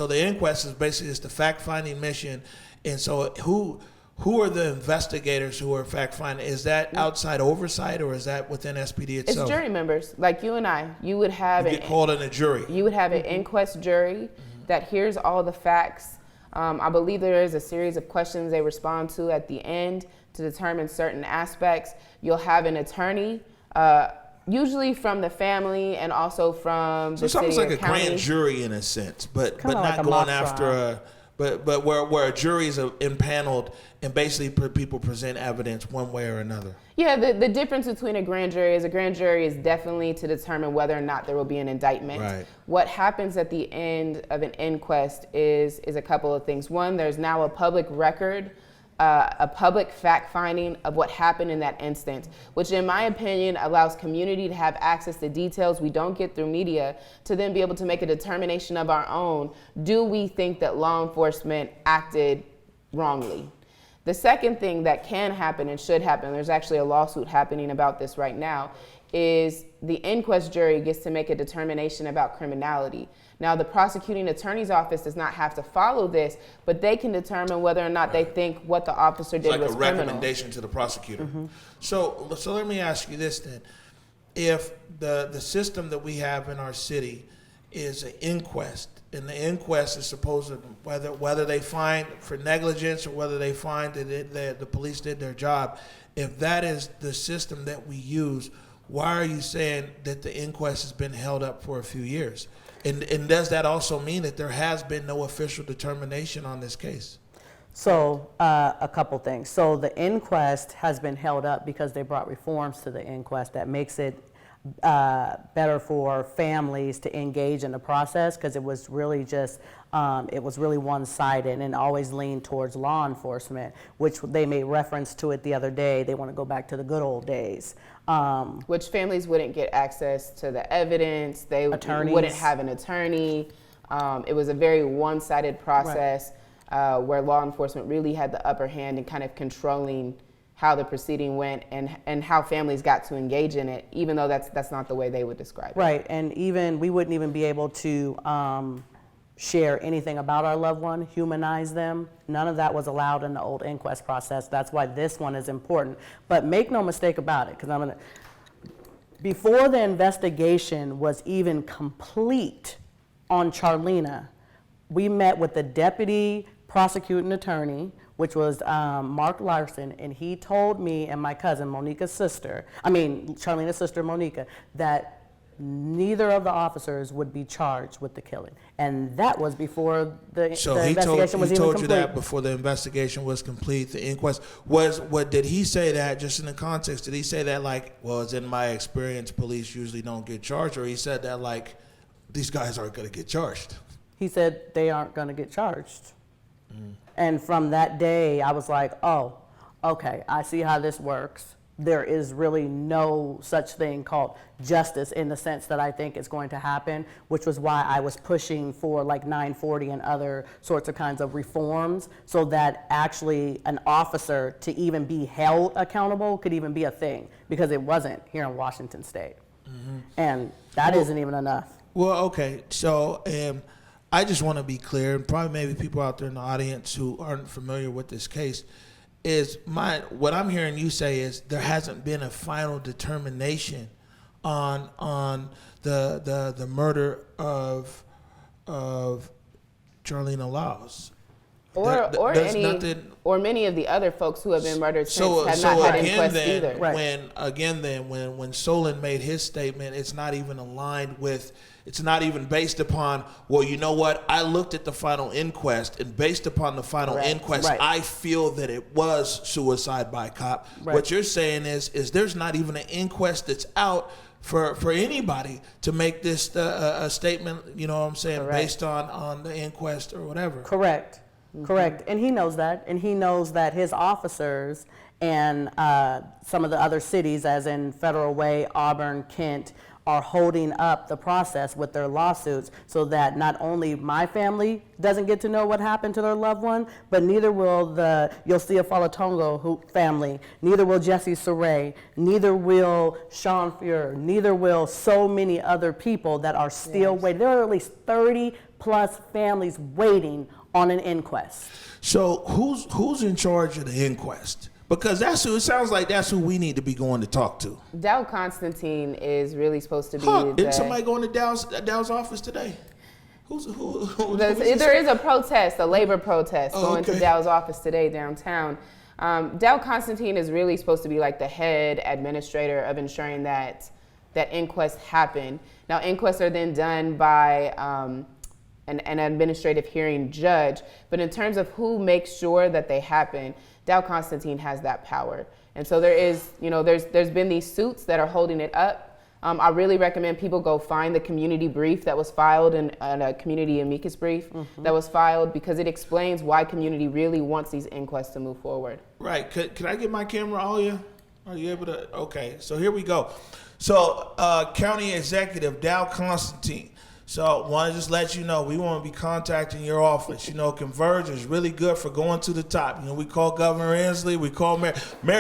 the inquest is basically just the fact-finding mission. And so who are the investigators who are fact-finding? Is that outside oversight, or is that within SPD itself? It's jury members, like you and I. You would have get called in a jury. You would have an inquest jury that hears all the facts. I believe there is a series of questions they respond to at the end to determine certain aspects. You'll have an attorney, usually from the family and also from the city or county. So it's almost like a grand jury in a sense, but not going after but where a jury is impaneled and basically people present evidence one way or another. Yeah, the difference between a grand jury is definitely to determine whether or not there will be an indictment. Right. What happens at the end of an inquest is a couple of things. One, there's now a public record, a public fact-finding of what happened in that instance, which in my opinion allows community to have access to details we don't get through media, to then be able to make a determination of our own. Do we think that law enforcement acted wrongly? The second thing that can happen and should happen, there's actually a lawsuit happening about this right now, is the inquest jury gets to make a determination about criminality. Now, the prosecuting attorney's office does not have to follow this, but they can determine whether or not they think what the officer did was criminal. It's like a recommendation to the prosecutor. So let me ask you this then. If the system that we have in our city is an inquest, and the inquest is supposed to, whether they find for negligence or whether they find that the police did their job, if that is the system that we use, why are you saying that the inquest has been held up for a few years? And does that also mean that there has been no official determination on this case? So a couple things. So the inquest has been held up because they brought reforms to the inquest that makes it better for families to engage in the process, because it was really just it was really one-sided and always leaned towards law enforcement, which they made reference to it the other day. They want to go back to the good old days. Which families wouldn't get access to the evidence. They Attorneys. wouldn't have an attorney. It was a very one-sided process where law enforcement really had the upper hand in kind of controlling how the proceeding went and how families got to engage in it, even though that's not the way they would describe it. Right, and even we wouldn't even be able to share anything about our loved one, humanize them. None of that was allowed in the old inquest process. That's why this one is important. But make no mistake about it, because before the investigation was even complete on Charleena, we met with the deputy prosecuting attorney, which was Mark Larson, and he told me and my cousin, Charleena's sister, Monica, that neither of the officers would be charged with the killing. And that was before the investigation was even complete. So he told you that before the investigation was complete, the inquest. Did he say that, just in the context, did he say that like, well, it's in my experience, police usually don't get charged, or he said that like, these guys aren't gonna get charged? He said they aren't gonna get charged. And from that day, I was like, oh, okay, I see how this works. there is really no such thing called justice in the sense that I think is going to happen, which was why I was pushing for like 940 and other sorts of kinds of reforms, so that actually an officer to even be held accountable could even be a thing, because it wasn't here in Washington State. And that isn't even enough. Well, okay, so I just want to be clear, and probably maybe people out there in the audience who aren't familiar with this case, what I'm hearing you say is there hasn't been a final determination on the murder of Charleena Lyles. Or many of the other folks who have been murdered since have not had inquests either. When Solon made his statement, it's not even aligned with, it's not even based upon, well, you know what, I looked at the final inquest, and based upon the final inquest, I feel that it was suicide by cop. What you're saying is there's not even an inquest that's out for anybody to make this a statement, you know what I'm saying, based on the inquest or whatever. Correct. And he knows that, and he knows that his officers and some of the other cities, as in Federal Way, Auburn, Kent, are holding up the process with their lawsuits, so that not only my family doesn't get to know what happened to their loved one, but neither will the Yosia Falatongo family, neither will Jesse Saray, neither will Sean Fuhrer, neither will so many other people that are still waiting. There are at least 30 plus families waiting on an inquest. So who's in charge of the inquest? Because it sounds like that's who we need to be going to talk to. Dow Constantine is really supposed to be. Did somebody go into Dow's office today? There is a protest, a labor protest, going to Dow's office today downtown. Dow Constantine is really supposed to be like the head administrator of ensuring that inquests happen. Now, inquests are then done by an administrative hearing judge, but in terms of who makes sure that they happen, Dow Constantine has that power. And so there's been these suits that are holding it up. I really recommend people go find the community brief that was filed and a community amicus brief that was filed, because it explains why community really wants these inquests to move forward. Right. Can I get my camera, Alia? Are you able to? Okay, so here we go. So County Executive Dow Constantine. So want to just let you know, we want to be contacting your office. You know, Converge is really good for going to the top. You know, we call Governor Inslee, we call Mayor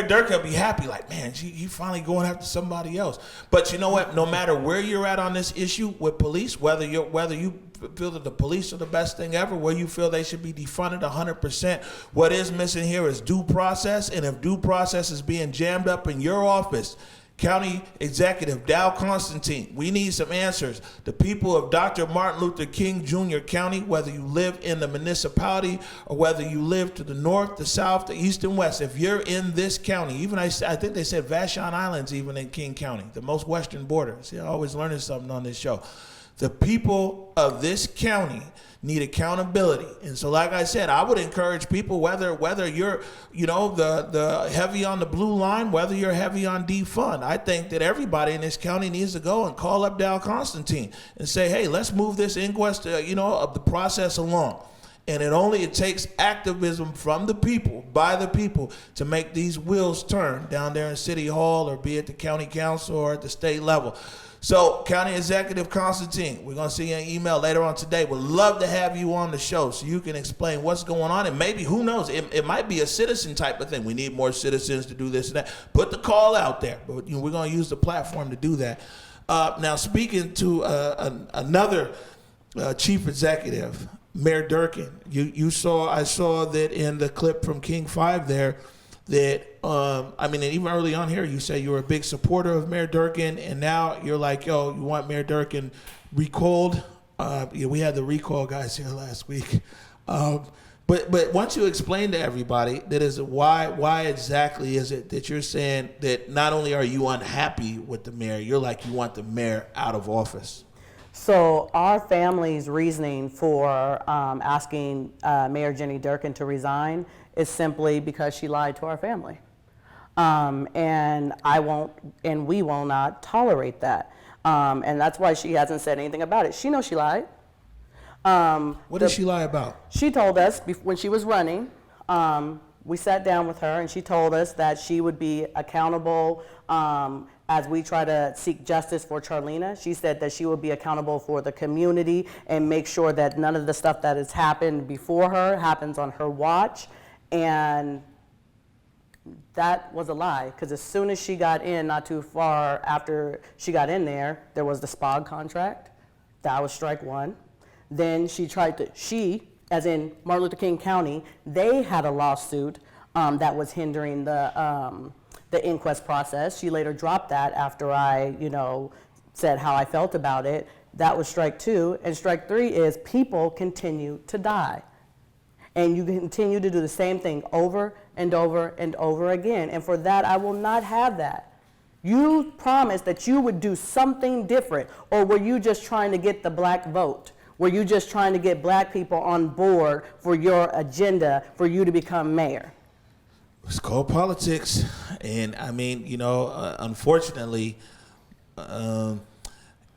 Durkin will be happy, like, man, you finally going after somebody else. But you know what? No matter where you're at on this issue with police, whether you feel that the police are the best thing ever, where you feel they should be defunded 100%, what is missing here is due process. And if due process is being jammed up in your office, County Executive Dow Constantine, we need some answers. The people of Dr. Martin Luther King Jr. County, whether you live in the municipality or whether you live to the north, the south, the east, and west, if you're in this county, even I think they said Vashon Island's even in King County, the most western border. See, I'm always learning something on this show. The people of this county need accountability. And so, like I said, I would encourage people, whether you're, the heavy on the blue line, whether you're heavy on defund, I think that everybody in this county needs to go and call up Dow Constantine and say, hey, let's move this inquest, of the process along. And it takes activism from the people, by the people, to make these wheels turn down there in City Hall, or be it the county council or at the state level. So, County Executive Constantine, we're going to see you an email later on today. We'd love to have you on the show so you can explain what's going on. And maybe, who knows, it might be a citizen type of thing. We need more citizens to do this and that. Put the call out there. But we're going to use the platform to do that. Now, speaking to another chief executive, Mayor Durkin, I saw that in the clip from King 5 there, that, and even early on here, you say you were a big supporter of Mayor Durkin, and now you're like, you want Mayor Durkin recalled. We had the recall guys here last week. But once you explain to everybody, that is why exactly is it that you're saying that not only are you unhappy with the mayor, you're like, you want the mayor out of office? So our family's reasoning for asking Mayor Jenny Durkin to resign is simply because she lied to our family. And we will not tolerate that. And that's why she hasn't said anything about it. She knows she lied. What did she lie about? She told us when she was running, We sat down with her, and she told us that she would be accountable as we try to seek justice for Charleena. She said that she would be accountable for the community and make sure that none of the stuff that has happened before her happens on her watch. And that was a lie, because as soon as she got in, not too far after she got in there was the SPOG contract. That was strike one. Then she, as in Martin Luther King County, they had a lawsuit that was hindering the inquest process. She later dropped that after I, said how I felt about it. That was strike two. And strike three is people continue to die. And you continue to do the same thing over and over and over again. And for that, I will not have that. You promised that you would do something different, or were you just trying to get the black vote? Were you just trying to get black people on board for your agenda for you to become mayor? It's called politics. And I mean, unfortunately,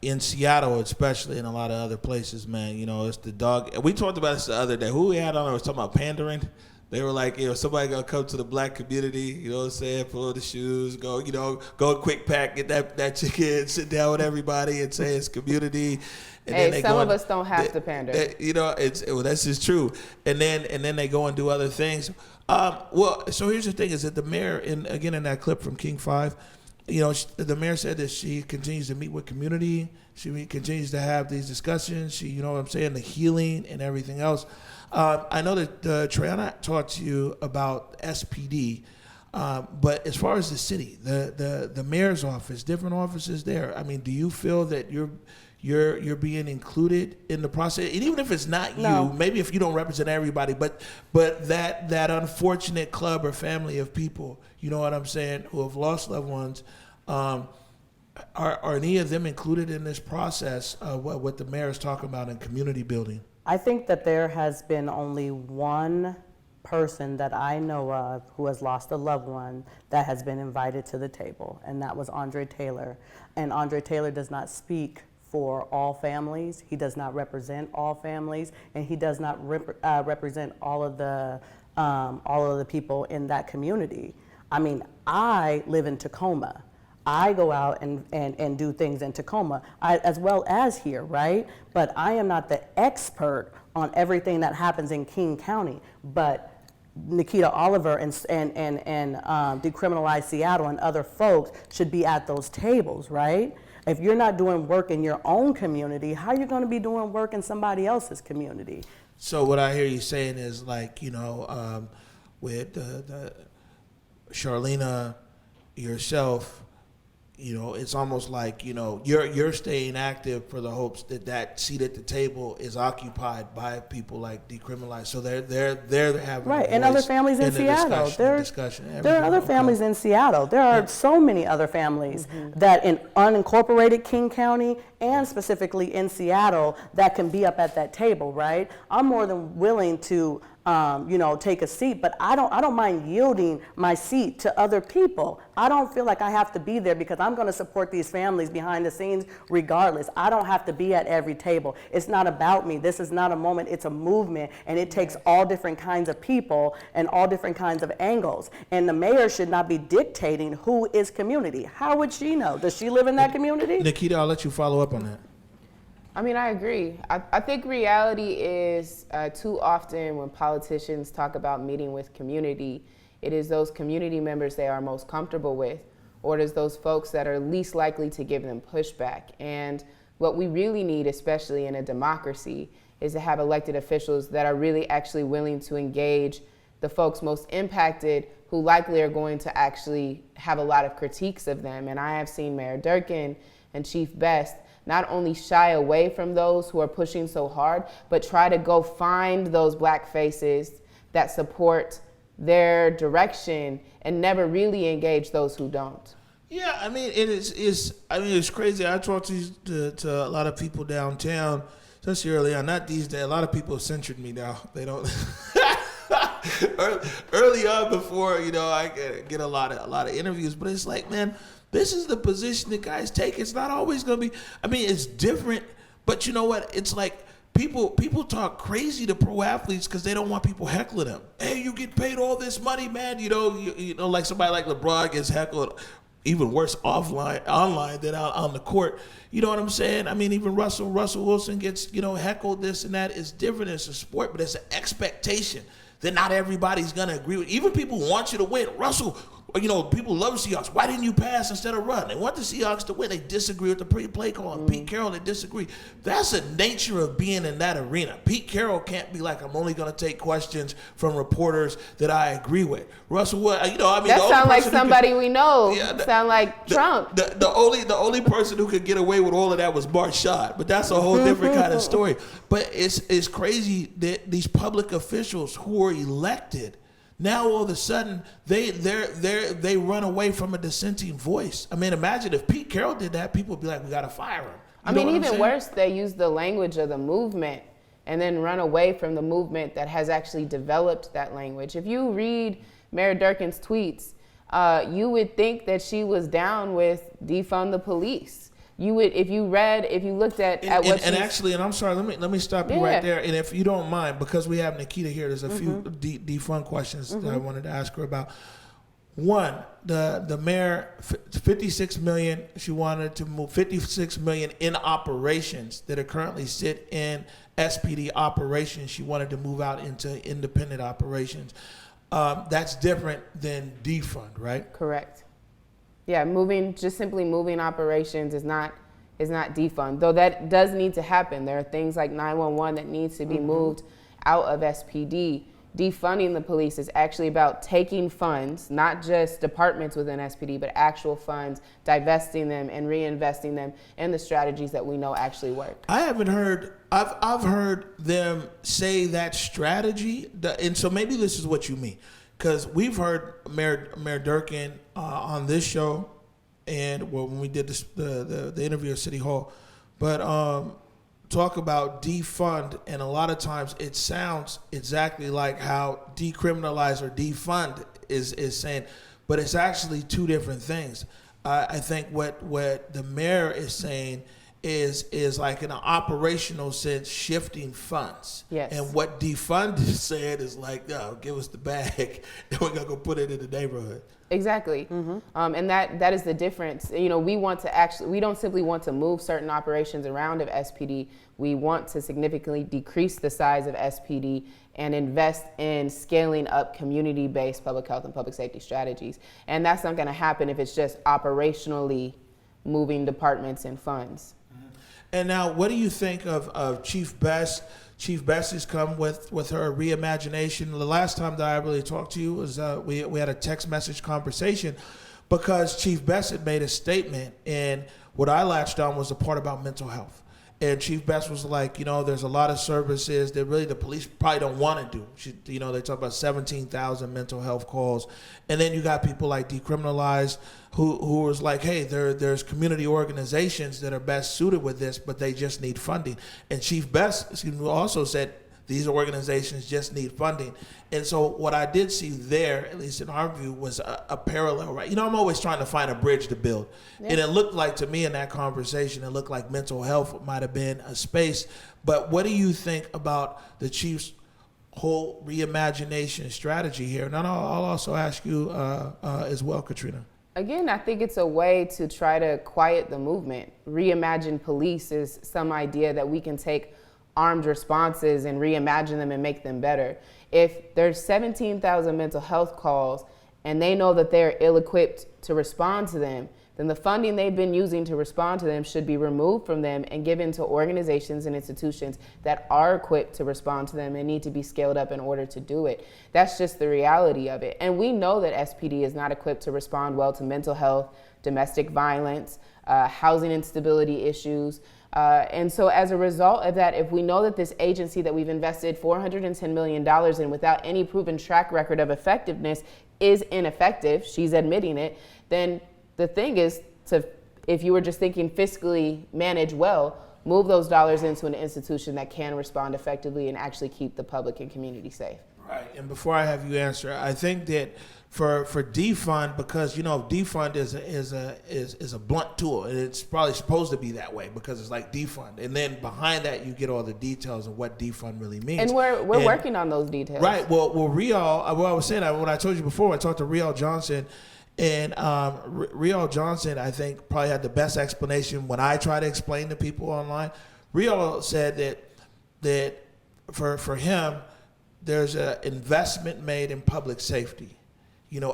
in Seattle, especially, in a lot of other places, man, it's the dog. We talked about this the other day. Who we had on, was talking about pandering. They were like, somebody gonna come to the black community, you know what I'm saying, pull the shoes, go quick pack, get that chicken, sit down with everybody and say it's community. And hey, then some of us don't have to pander. That's just true. And then they go and do other things. So here's the thing: is that the mayor, in that clip from King 5, the mayor said that she continues to meet with community. She continues to have these discussions. She, the healing and everything else. I know that Charleena talked to you about SPD, but as far as the city, the mayor's office, different offices there. I mean, do you feel that you're being included in the process? And even if it's not you, maybe if you don't represent everybody, but that unfortunate club or family of people, you know what I'm saying, who have lost loved ones, are any of them included in this process? What the mayor is talking about in community building? I think that there has been only one person that I know of who has lost a loved one that has been invited to the table, and that was Andre Taylor. And Andre Taylor does not speak for all families. He does not represent all families, and he does not represent all of the people in that community. I mean, I live in Tacoma. I go out and do things in Tacoma, as well as here, right? But I am not the expert on everything that happens in King County. But Nikkita Oliver and Decriminalize Seattle and other folks should be at those tables, right? If you're not doing work in your own community, how are you going to be doing work in somebody else's community? So what I hear you saying is, like, with the Charleena, yourself, it's almost like, you're staying active for the hopes that seat at the table is occupied by people like Decriminalize. So they're having right, and other families in Seattle. There are other families in Seattle. There are so many other families that in unincorporated King County and specifically in Seattle that can be up at that table, right? I'm more than willing to take a seat, but I don't mind yielding my seat to other people. I don't feel like I have to be there because I'm going to support these families behind the scenes regardless. I don't have to be at every table. It's not about me. This is not a moment. It's a movement, and it takes all different kinds of people and all different kinds of angles. And the mayor should not be dictating who is community. How would she know? Does she live in that community? Nikkita, I'll let you follow up on that. I mean, I agree. I think reality is too often when politicians talk about meeting with community, it is those community members they are most comfortable with, or it is those folks that are least likely to give them pushback. And what we really need, especially in a democracy, is to have elected officials that are really actually willing to engage the folks most impacted, who likely are going to actually have a lot of critiques of them. And I have seen Mayor Durkin and Chief Best not only shy away from those who are pushing so hard, but try to go find those black faces that support their direction and never really engage those who don't. Yeah, I mean, it's crazy. I talked to a lot of people downtown, especially early on, not these days. A lot of people have censored me now. They don't. Early on, before, I get a lot of interviews, but it's like, man, this is the position that guys take. It's not always going to be, it's different, but you know what? It's like People talk crazy to pro athletes because they don't want people heckling them. Hey, you get paid all this money, man. You know, like somebody like LeBron gets heckled, even worse online than out on the court. You know what I'm saying? I mean, even Russell Wilson gets, heckled, this and that. It's different. It's a sport, but it's an expectation that not everybody's gonna agree with. Even people want you to win. Russell, people love Seahawks. Why didn't you pass instead of run? They want the Seahawks to win. They disagree with the play call. And Pete Carroll, they disagree. That's the nature of being in that arena. Pete Carroll can't be like, I'm only going to take questions from reporters that I agree with. Russell, that sounds like somebody we know. Sound like Trump. The only person who could get away with all of that was Marchand, but that's a whole different kind of story. But it's crazy that these public officials who are elected, now all of a sudden they run away from a dissenting voice. I mean, imagine if Pete Carroll did that, people would be like, we got to fire him. Even worse, they use the language of the movement and then run away from the movement that has actually developed that language. If you read Mayor Durkin's tweets, you would think that she was down with defund the police. You would, if you looked at what and I'm sorry, let me stop you right there. And if you don't mind, because we have Nikkita here, there's a few defund questions that I wanted to ask her about. One, the mayor, 56 million. She wanted to move 56 million in operations that are currently sit in SPD operations. She wanted to move out into independent operations. That's different than defund, right? Correct. Yeah, simply moving operations is not defund, though that does need to happen. There are things like 911 that needs to be moved out of SPD. Defunding the police is actually about taking funds, not just departments within SPD, but actual funds, divesting them and reinvesting them in the strategies that we know actually work. I've heard them say that strategy, and so maybe this is what you mean. Because we've heard Mayor Durkin on this show, and when we did the interview at City Hall, but talk about defund, and a lot of times it sounds exactly like how decriminalize or defund is saying, but it's actually two different things. I think what the mayor is saying is like in an operational sense, shifting funds. Yes. And what defund is saying is like, no, give us the bag and we're gonna go put it in the neighborhood. Exactly. And that is the difference. We don't simply want to move certain operations around of SPD. We want to significantly decrease the size of SPD and invest in scaling up community-based public health and public safety strategies. And that's not gonna happen if it's just operationally moving departments and funds. And now, what do you think of Chief Best? Chief Best has come with her reimagination. The last time that I really talked to you was we had a text message conversation because Chief Best had made a statement, and what I latched on was the part about mental health. And Chief Best was like, there's a lot of services that really the police probably don't want to do. They talk about 17,000 mental health calls. And then you got people like Decriminalize who was like, hey, there's community organizations that are best suited with this, but they just need funding. And Chief Best also said these organizations just need funding. And so what I did see there, at least in our view, was a parallel, right? I'm always trying to find a bridge to build. Yeah. And it looked like to me in that conversation, it looked like mental health might have been a space. But what do you think about the chief's whole reimagination strategy here? And I'll also ask you as well, Katrina. Again, I think it's a way to try to quiet the movement. Reimagine police is some idea that we can take armed responses and reimagine them and make them better. If there's 17,000 mental health calls and they know that they're ill-equipped to respond to them, then the funding they've been using to respond to them should be removed from them and given to organizations and institutions that are equipped to respond to them and need to be scaled up in order to do it. That's just the reality of it. And we know that SPD is not equipped to respond well to mental health, domestic violence, housing instability issues. And so as a result of that, if we know that this agency that we've invested $410 million in without any proven track record of effectiveness is ineffective, she's admitting it, then the thing is to, if you were just thinking fiscally manage well, move those dollars into an institution that can respond effectively and actually keep the public and community safe. Right, and before I have you answer, I think that for defund, because defund is a blunt tool, and it's probably supposed to be that way because it's like defund, and then behind that you get all the details of what defund really means. And we're working on those details. Right. Well, I was saying what I told you before. I talked to Riel Johnson, and Riel Johnson, I think, probably had the best explanation when I try to explain to people online. Riel said that for him, there's an investment made in public safety.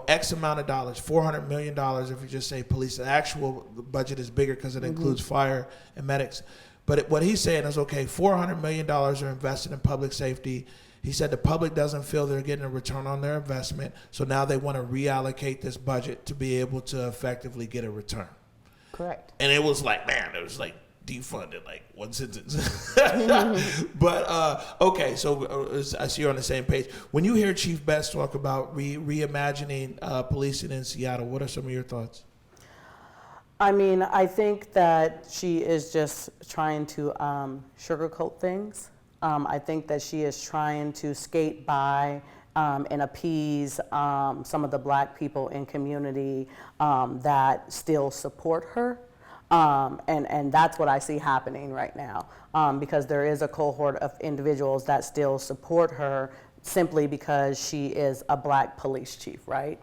X amount of dollars, $400 million if you just say police. The actual budget is bigger because it includes fire and medics. But what he's saying is, okay, $400 million are invested in public safety. He said the public doesn't feel they're getting a return on their investment, so now they want to reallocate this budget to be able to effectively get a return. Correct. And it was like defunded, like one sentence. But okay, so I see you're on the same page. When you hear Chief Betts talk about reimagining policing in Seattle, what are some of your thoughts? I mean, I think that she is just trying to sugarcoat things. I think that she is trying to skate by and appease some of the Black people in community that still support her. And that's what I see happening right now, because there is a cohort of individuals that still support her simply because she is a Black police chief, right?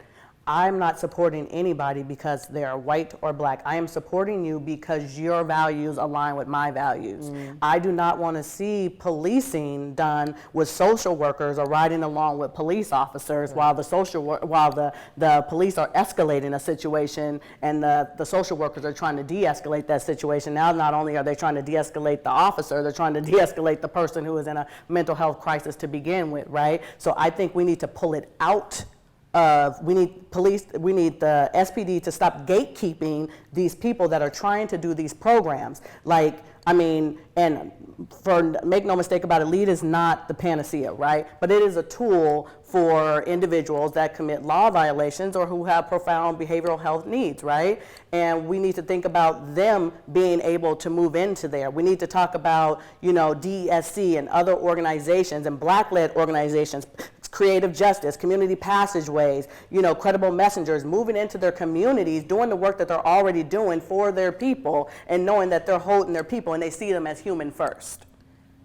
I'm not supporting anybody because they are white or Black. I am supporting you because your values align with my values. I do not want to see policing done with social workers or riding along with police officers while the police are escalating a situation and the social workers are trying to de-escalate that situation. Now, not only are they trying to de-escalate the officer, they're trying to de-escalate the person who is in a mental health crisis to begin with, right? So I think we need to pull it out. We need the SPD to stop gatekeeping these people that are trying to do these programs. Make no mistake about it, LEAD is not the panacea, right? But it is a tool for individuals that commit law violations or who have profound behavioral health needs, right? And we need to think about them being able to move into there. We need to talk about, DESC and other organizations and Black-led organizations, creative justice, community passageways, credible messengers, moving into their communities, doing the work that they're already doing for their people, and knowing that they're holding their people and they see them as human first.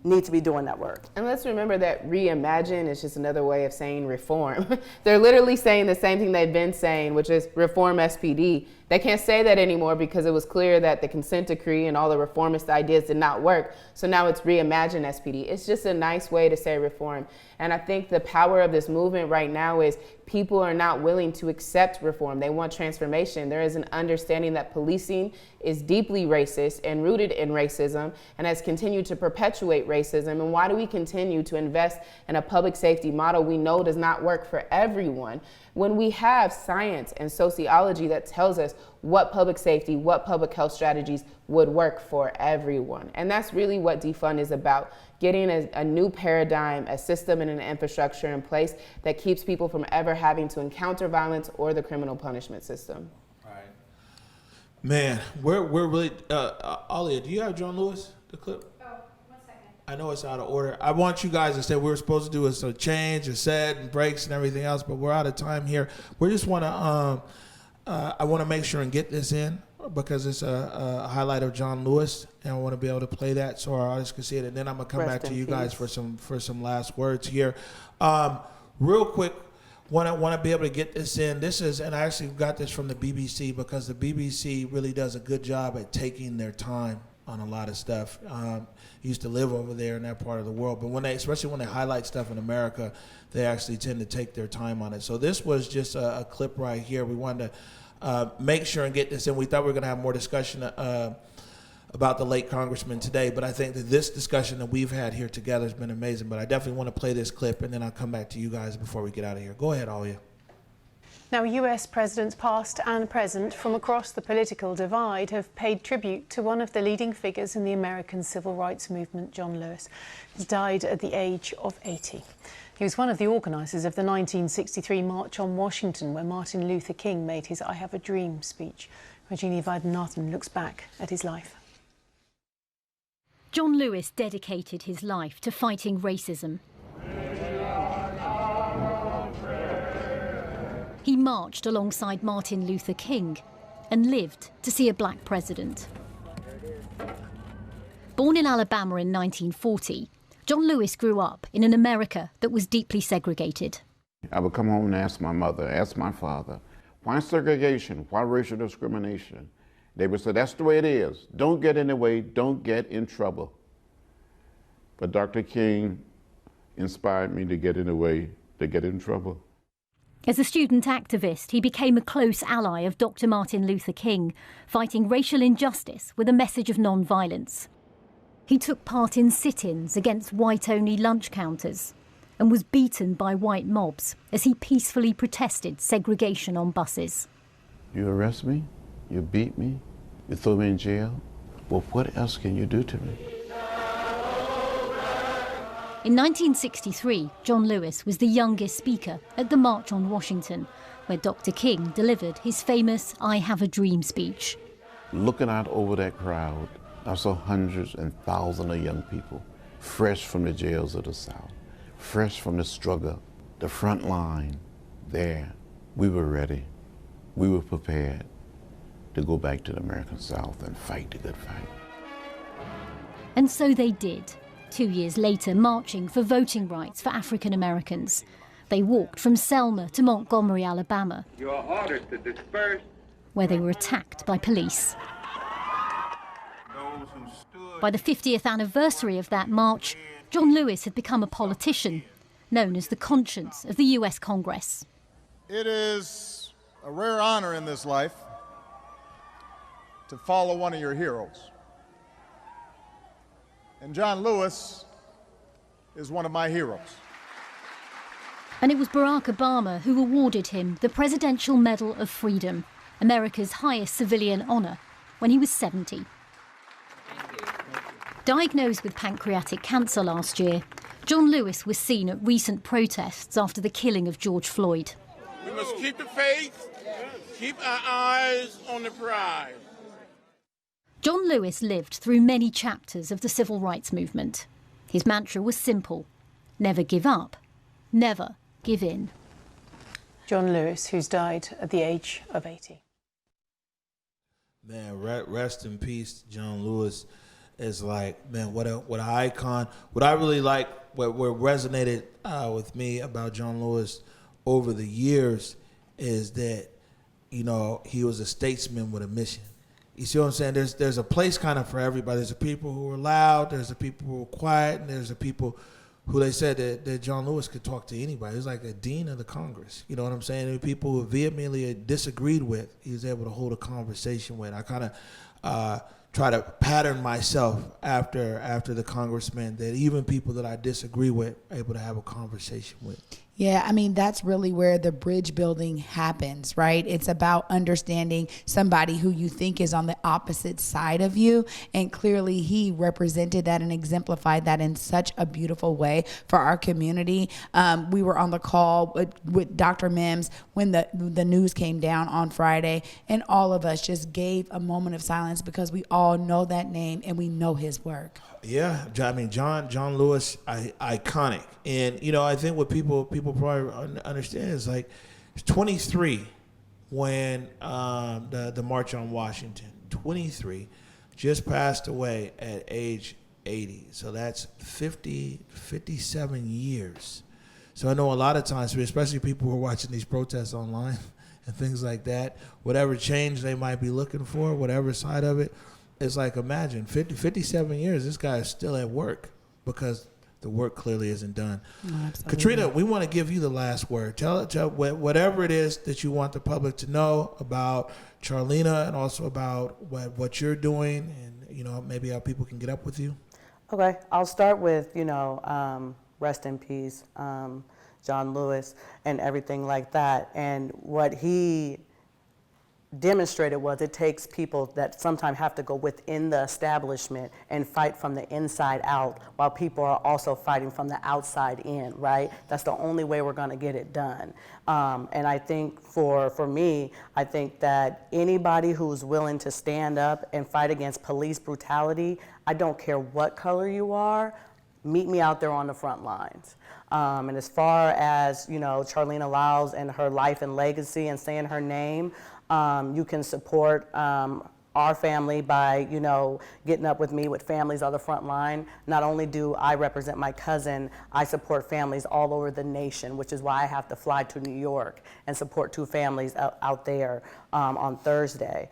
Need to be doing that work. And let's remember that reimagine is just another way of saying reform. They're literally saying the same thing they've been saying, which is reform SPD. They can't say that anymore because it was clear that the consent decree and all the reformist ideas did not work. So now it's reimagine SPD. It's just a nice way to say reform. And I think the power of this movement right now is people are not willing to accept reform. They want transformation. There is an understanding that policing is deeply racist and rooted in racism and has continued to perpetuate racism. And why do we continue to invest in a public safety model we know does not work for everyone when we have science and sociology that tells us what public safety, what public health strategies would work for everyone? And that's really what defund is about. Getting a new paradigm, a system and an infrastructure in place that keeps people from ever having to encounter violence or the criminal punishment system. Right. Man, we're really, Alia, do you have John Lewis, the clip? Oh, 1 second. I know it's out of order. I want you guys to say we were supposed to do a change, a set, and breaks and everything else, but we're out of time here. We just want to, I want to make sure and get this in, because it's a highlight of John Lewis, and I want to be able to play that so our audience can see it. And then I'm gonna come back to you guys for some last words here. Real quick, want to be able to get this in. This is, and I actually got this from the BBC because the BBC really does a good job at taking their time on a lot of stuff. Used to live over there in that part of the world, but especially when they highlight stuff in America, they actually tend to take their time on it. So this was just a clip right here. We wanted to make sure and get this in. We thought we were going to have more discussion about the late congressman today, but I think that this discussion that we've had here together has been amazing. But I definitely want to play this clip, and then I'll come back to you guys before we get out of here. Go ahead, Alia. Now, US presidents past and present from across the political divide have paid tribute to one of the leading figures in the American civil rights movement, John Lewis, who died at the age of 80. He was one of the organisers of the 1963 March on Washington, where Martin Luther King made his I Have a Dream speech. Rajini Vaidyanathan looks back at his life. John Lewis dedicated his life to fighting racism. He He marched alongside Martin Luther King and lived to see a black president. Born in Alabama in 1940, John Lewis grew up in an America that was deeply segregated. I would come home and ask my mother, ask my father, why segregation? Why racial discrimination? They would say, that's the way it is. Don't get in the way, don't get in trouble. But Dr. King inspired me to get in the way, to get in trouble. As a student activist, he became a close ally of Dr. Martin Luther King, fighting racial injustice with a message of non-violence. He took part in sit-ins against white-only lunch counters and was beaten by white mobs as he peacefully protested segregation on buses. You arrest me, you beat me, you throw me in jail. Well, what else can you do to me? In 1963, John Lewis was the youngest speaker at the March on Washington, where Dr. King delivered his famous I Have a Dream speech. Looking out over that crowd, I saw hundreds and thousands of young people, fresh from the jails of the South, fresh from the struggle, the front line, there. We were ready. We were prepared to go back to the American South and fight the good fight. And so they did, 2 years later marching for voting rights for African Americans. They walked from Selma to Montgomery, Alabama, You are ordered to disperse. where they were attacked by police. By the 50th anniversary of that march, John Lewis had become a politician, known as the conscience of the US Congress. It is a rare honor in this life to follow one of your heroes. And John Lewis is one of my heroes. And it was Barack Obama who awarded him the Presidential Medal of Freedom, America's highest civilian honor, when he was 70. Diagnosed with pancreatic cancer last year, John Lewis was seen at recent protests after the killing of George Floyd. We must keep the faith, keep our eyes on the prize. John Lewis lived through many chapters of the civil rights movement. His mantra was simple: never give up, never give in. John Lewis, who's died at the age of 80. Man, rest in peace, John Lewis. Is like, man, what an icon. What I really like, what resonated with me about John Lewis over the years is that, you know, he was a statesman with a mission. You see what I'm saying? There's a place kind of for everybody. There's the people who are loud, there's the people who are quiet, and there's the people who they said that John Lewis could talk to anybody. He was like a dean of the Congress. You know what I'm saying? There were people who vehemently disagreed with, he was able to hold a conversation with. I kind of try to pattern myself after the congressman, that even people that I disagree with are able to have a conversation with. Yeah, I mean, that's really where the bridge building happens, right? It's about understanding somebody who you think is on the opposite side of you. And clearly he represented that and exemplified that in such a beautiful way for our community. We were on the call with Dr. Mims when the news came down on Friday, and all of us just gave a moment of silence because we all know that name and we know his work. Yeah, I mean, John Lewis, iconic. And, you know, I think what people probably understand is, like, 23 when the March on Washington, 23, just passed away at age 80. So that's 57 years. So I know a lot of times, especially people who are watching these protests online and things like that, whatever change they might be looking for, whatever side of it, it's like, imagine 57 years, this guy is still at work because the work clearly isn't done. Oh, Katrina, we want to give you the last word. Tell whatever it is that you want the public to know about Charleena and also about what you're doing, and, you know, maybe how people can get up with you. Okay, I'll start with, you know, rest in peace, John Lewis and everything like that. And what he demonstrated was it takes people that sometimes have to go within the establishment and fight from the inside out while people are also fighting from the outside in, right? That's the only way we're going to get it done. And I think for me, I think that anybody who's willing to stand up and fight against police brutality, I don't care what color you are, meet me out there on the front lines. And as far as, Charleena Lyles and her life and legacy and saying her name, you can support our family by, getting up with me with Families on the Front Line. Not only do I represent my cousin, I support families all over the nation, which is why I have to fly to New York and support 2 families out there on Thursday.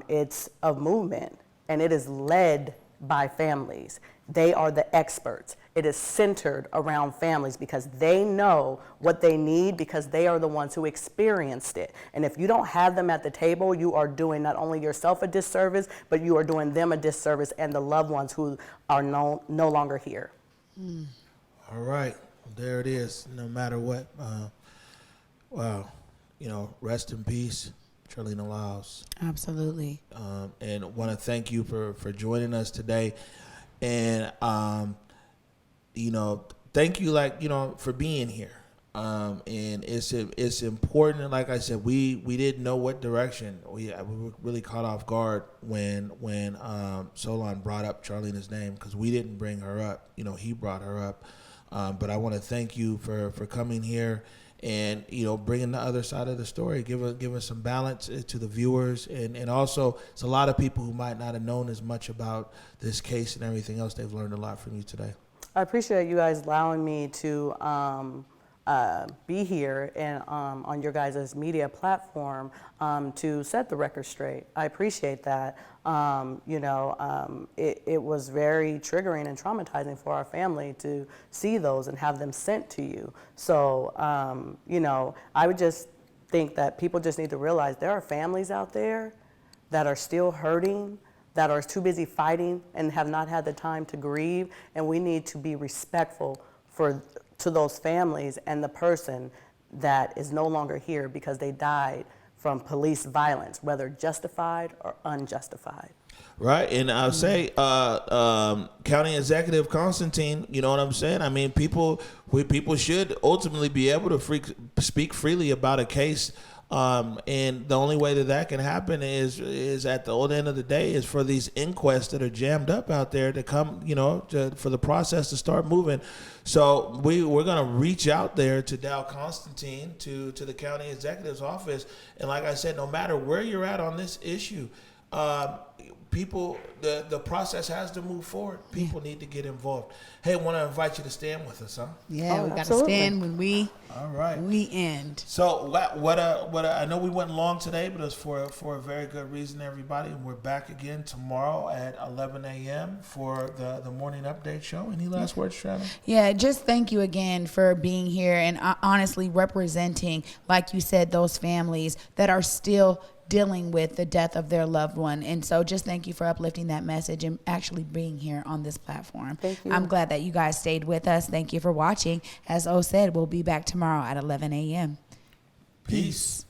It's a movement, and it is led by families. They are the experts. It is centered around families because they know what they need because they are the ones who experienced it. And if you don't have them at the table, you are doing not only yourself a disservice, but you are doing them a disservice and the loved ones who are no longer here. All right, there it is. No matter what, wow, rest in peace, Charleena Lyles. Absolutely. And want to thank you for joining us today. And, thank you, for being here. And it's important. Like I said, we didn't know what direction. We were really caught off guard when Solon brought up Charleena's name because we didn't bring her up. He brought her up. But I want to thank you for coming here and bringing the other side of the story, giving some balance to the viewers, and also it's a lot of people who might not have known as much about this case and everything else. They've learned a lot from you today. I appreciate you guys allowing me to be here and on your guys' media platform to set the record straight. I appreciate that. It was very triggering and traumatizing for our family to see those and have them sent to you. So, I would just think that people just need to realize there are families out there that are still hurting, that are too busy fighting and have not had the time to grieve, and we need to be respectful to those families and the person that is no longer here because they died from police violence, whether justified or unjustified. Right, and I'll say, County Executive Constantine, you know what I'm saying? I mean, people should ultimately be able to speak freely about a case, and the only way that can happen is at the old end of the day is for these inquests that are jammed up out there to come, for the process to start moving. So we're going to reach out there to Dow Constantine, to the county executive's office, and like I said, no matter where you're at on this issue, people, the process has to move forward. People need to get involved. Hey, I want to invite you to stand with us, huh? Yeah, we got to stand when we end. So what I know we went long today, but it's for a very good reason, everybody. And we're back again tomorrow at 11 a.m. for the morning update show. Any last words, Charleena? Yeah, just thank you again for being here and honestly representing, like you said, those families that are still dealing with the death of their loved one. And so just thank you for uplifting that message and actually being here on this platform. Thank you. I'm glad that you guys stayed with us. Thank you for watching. As O said, we'll be back tomorrow at 11 a.m. Peace.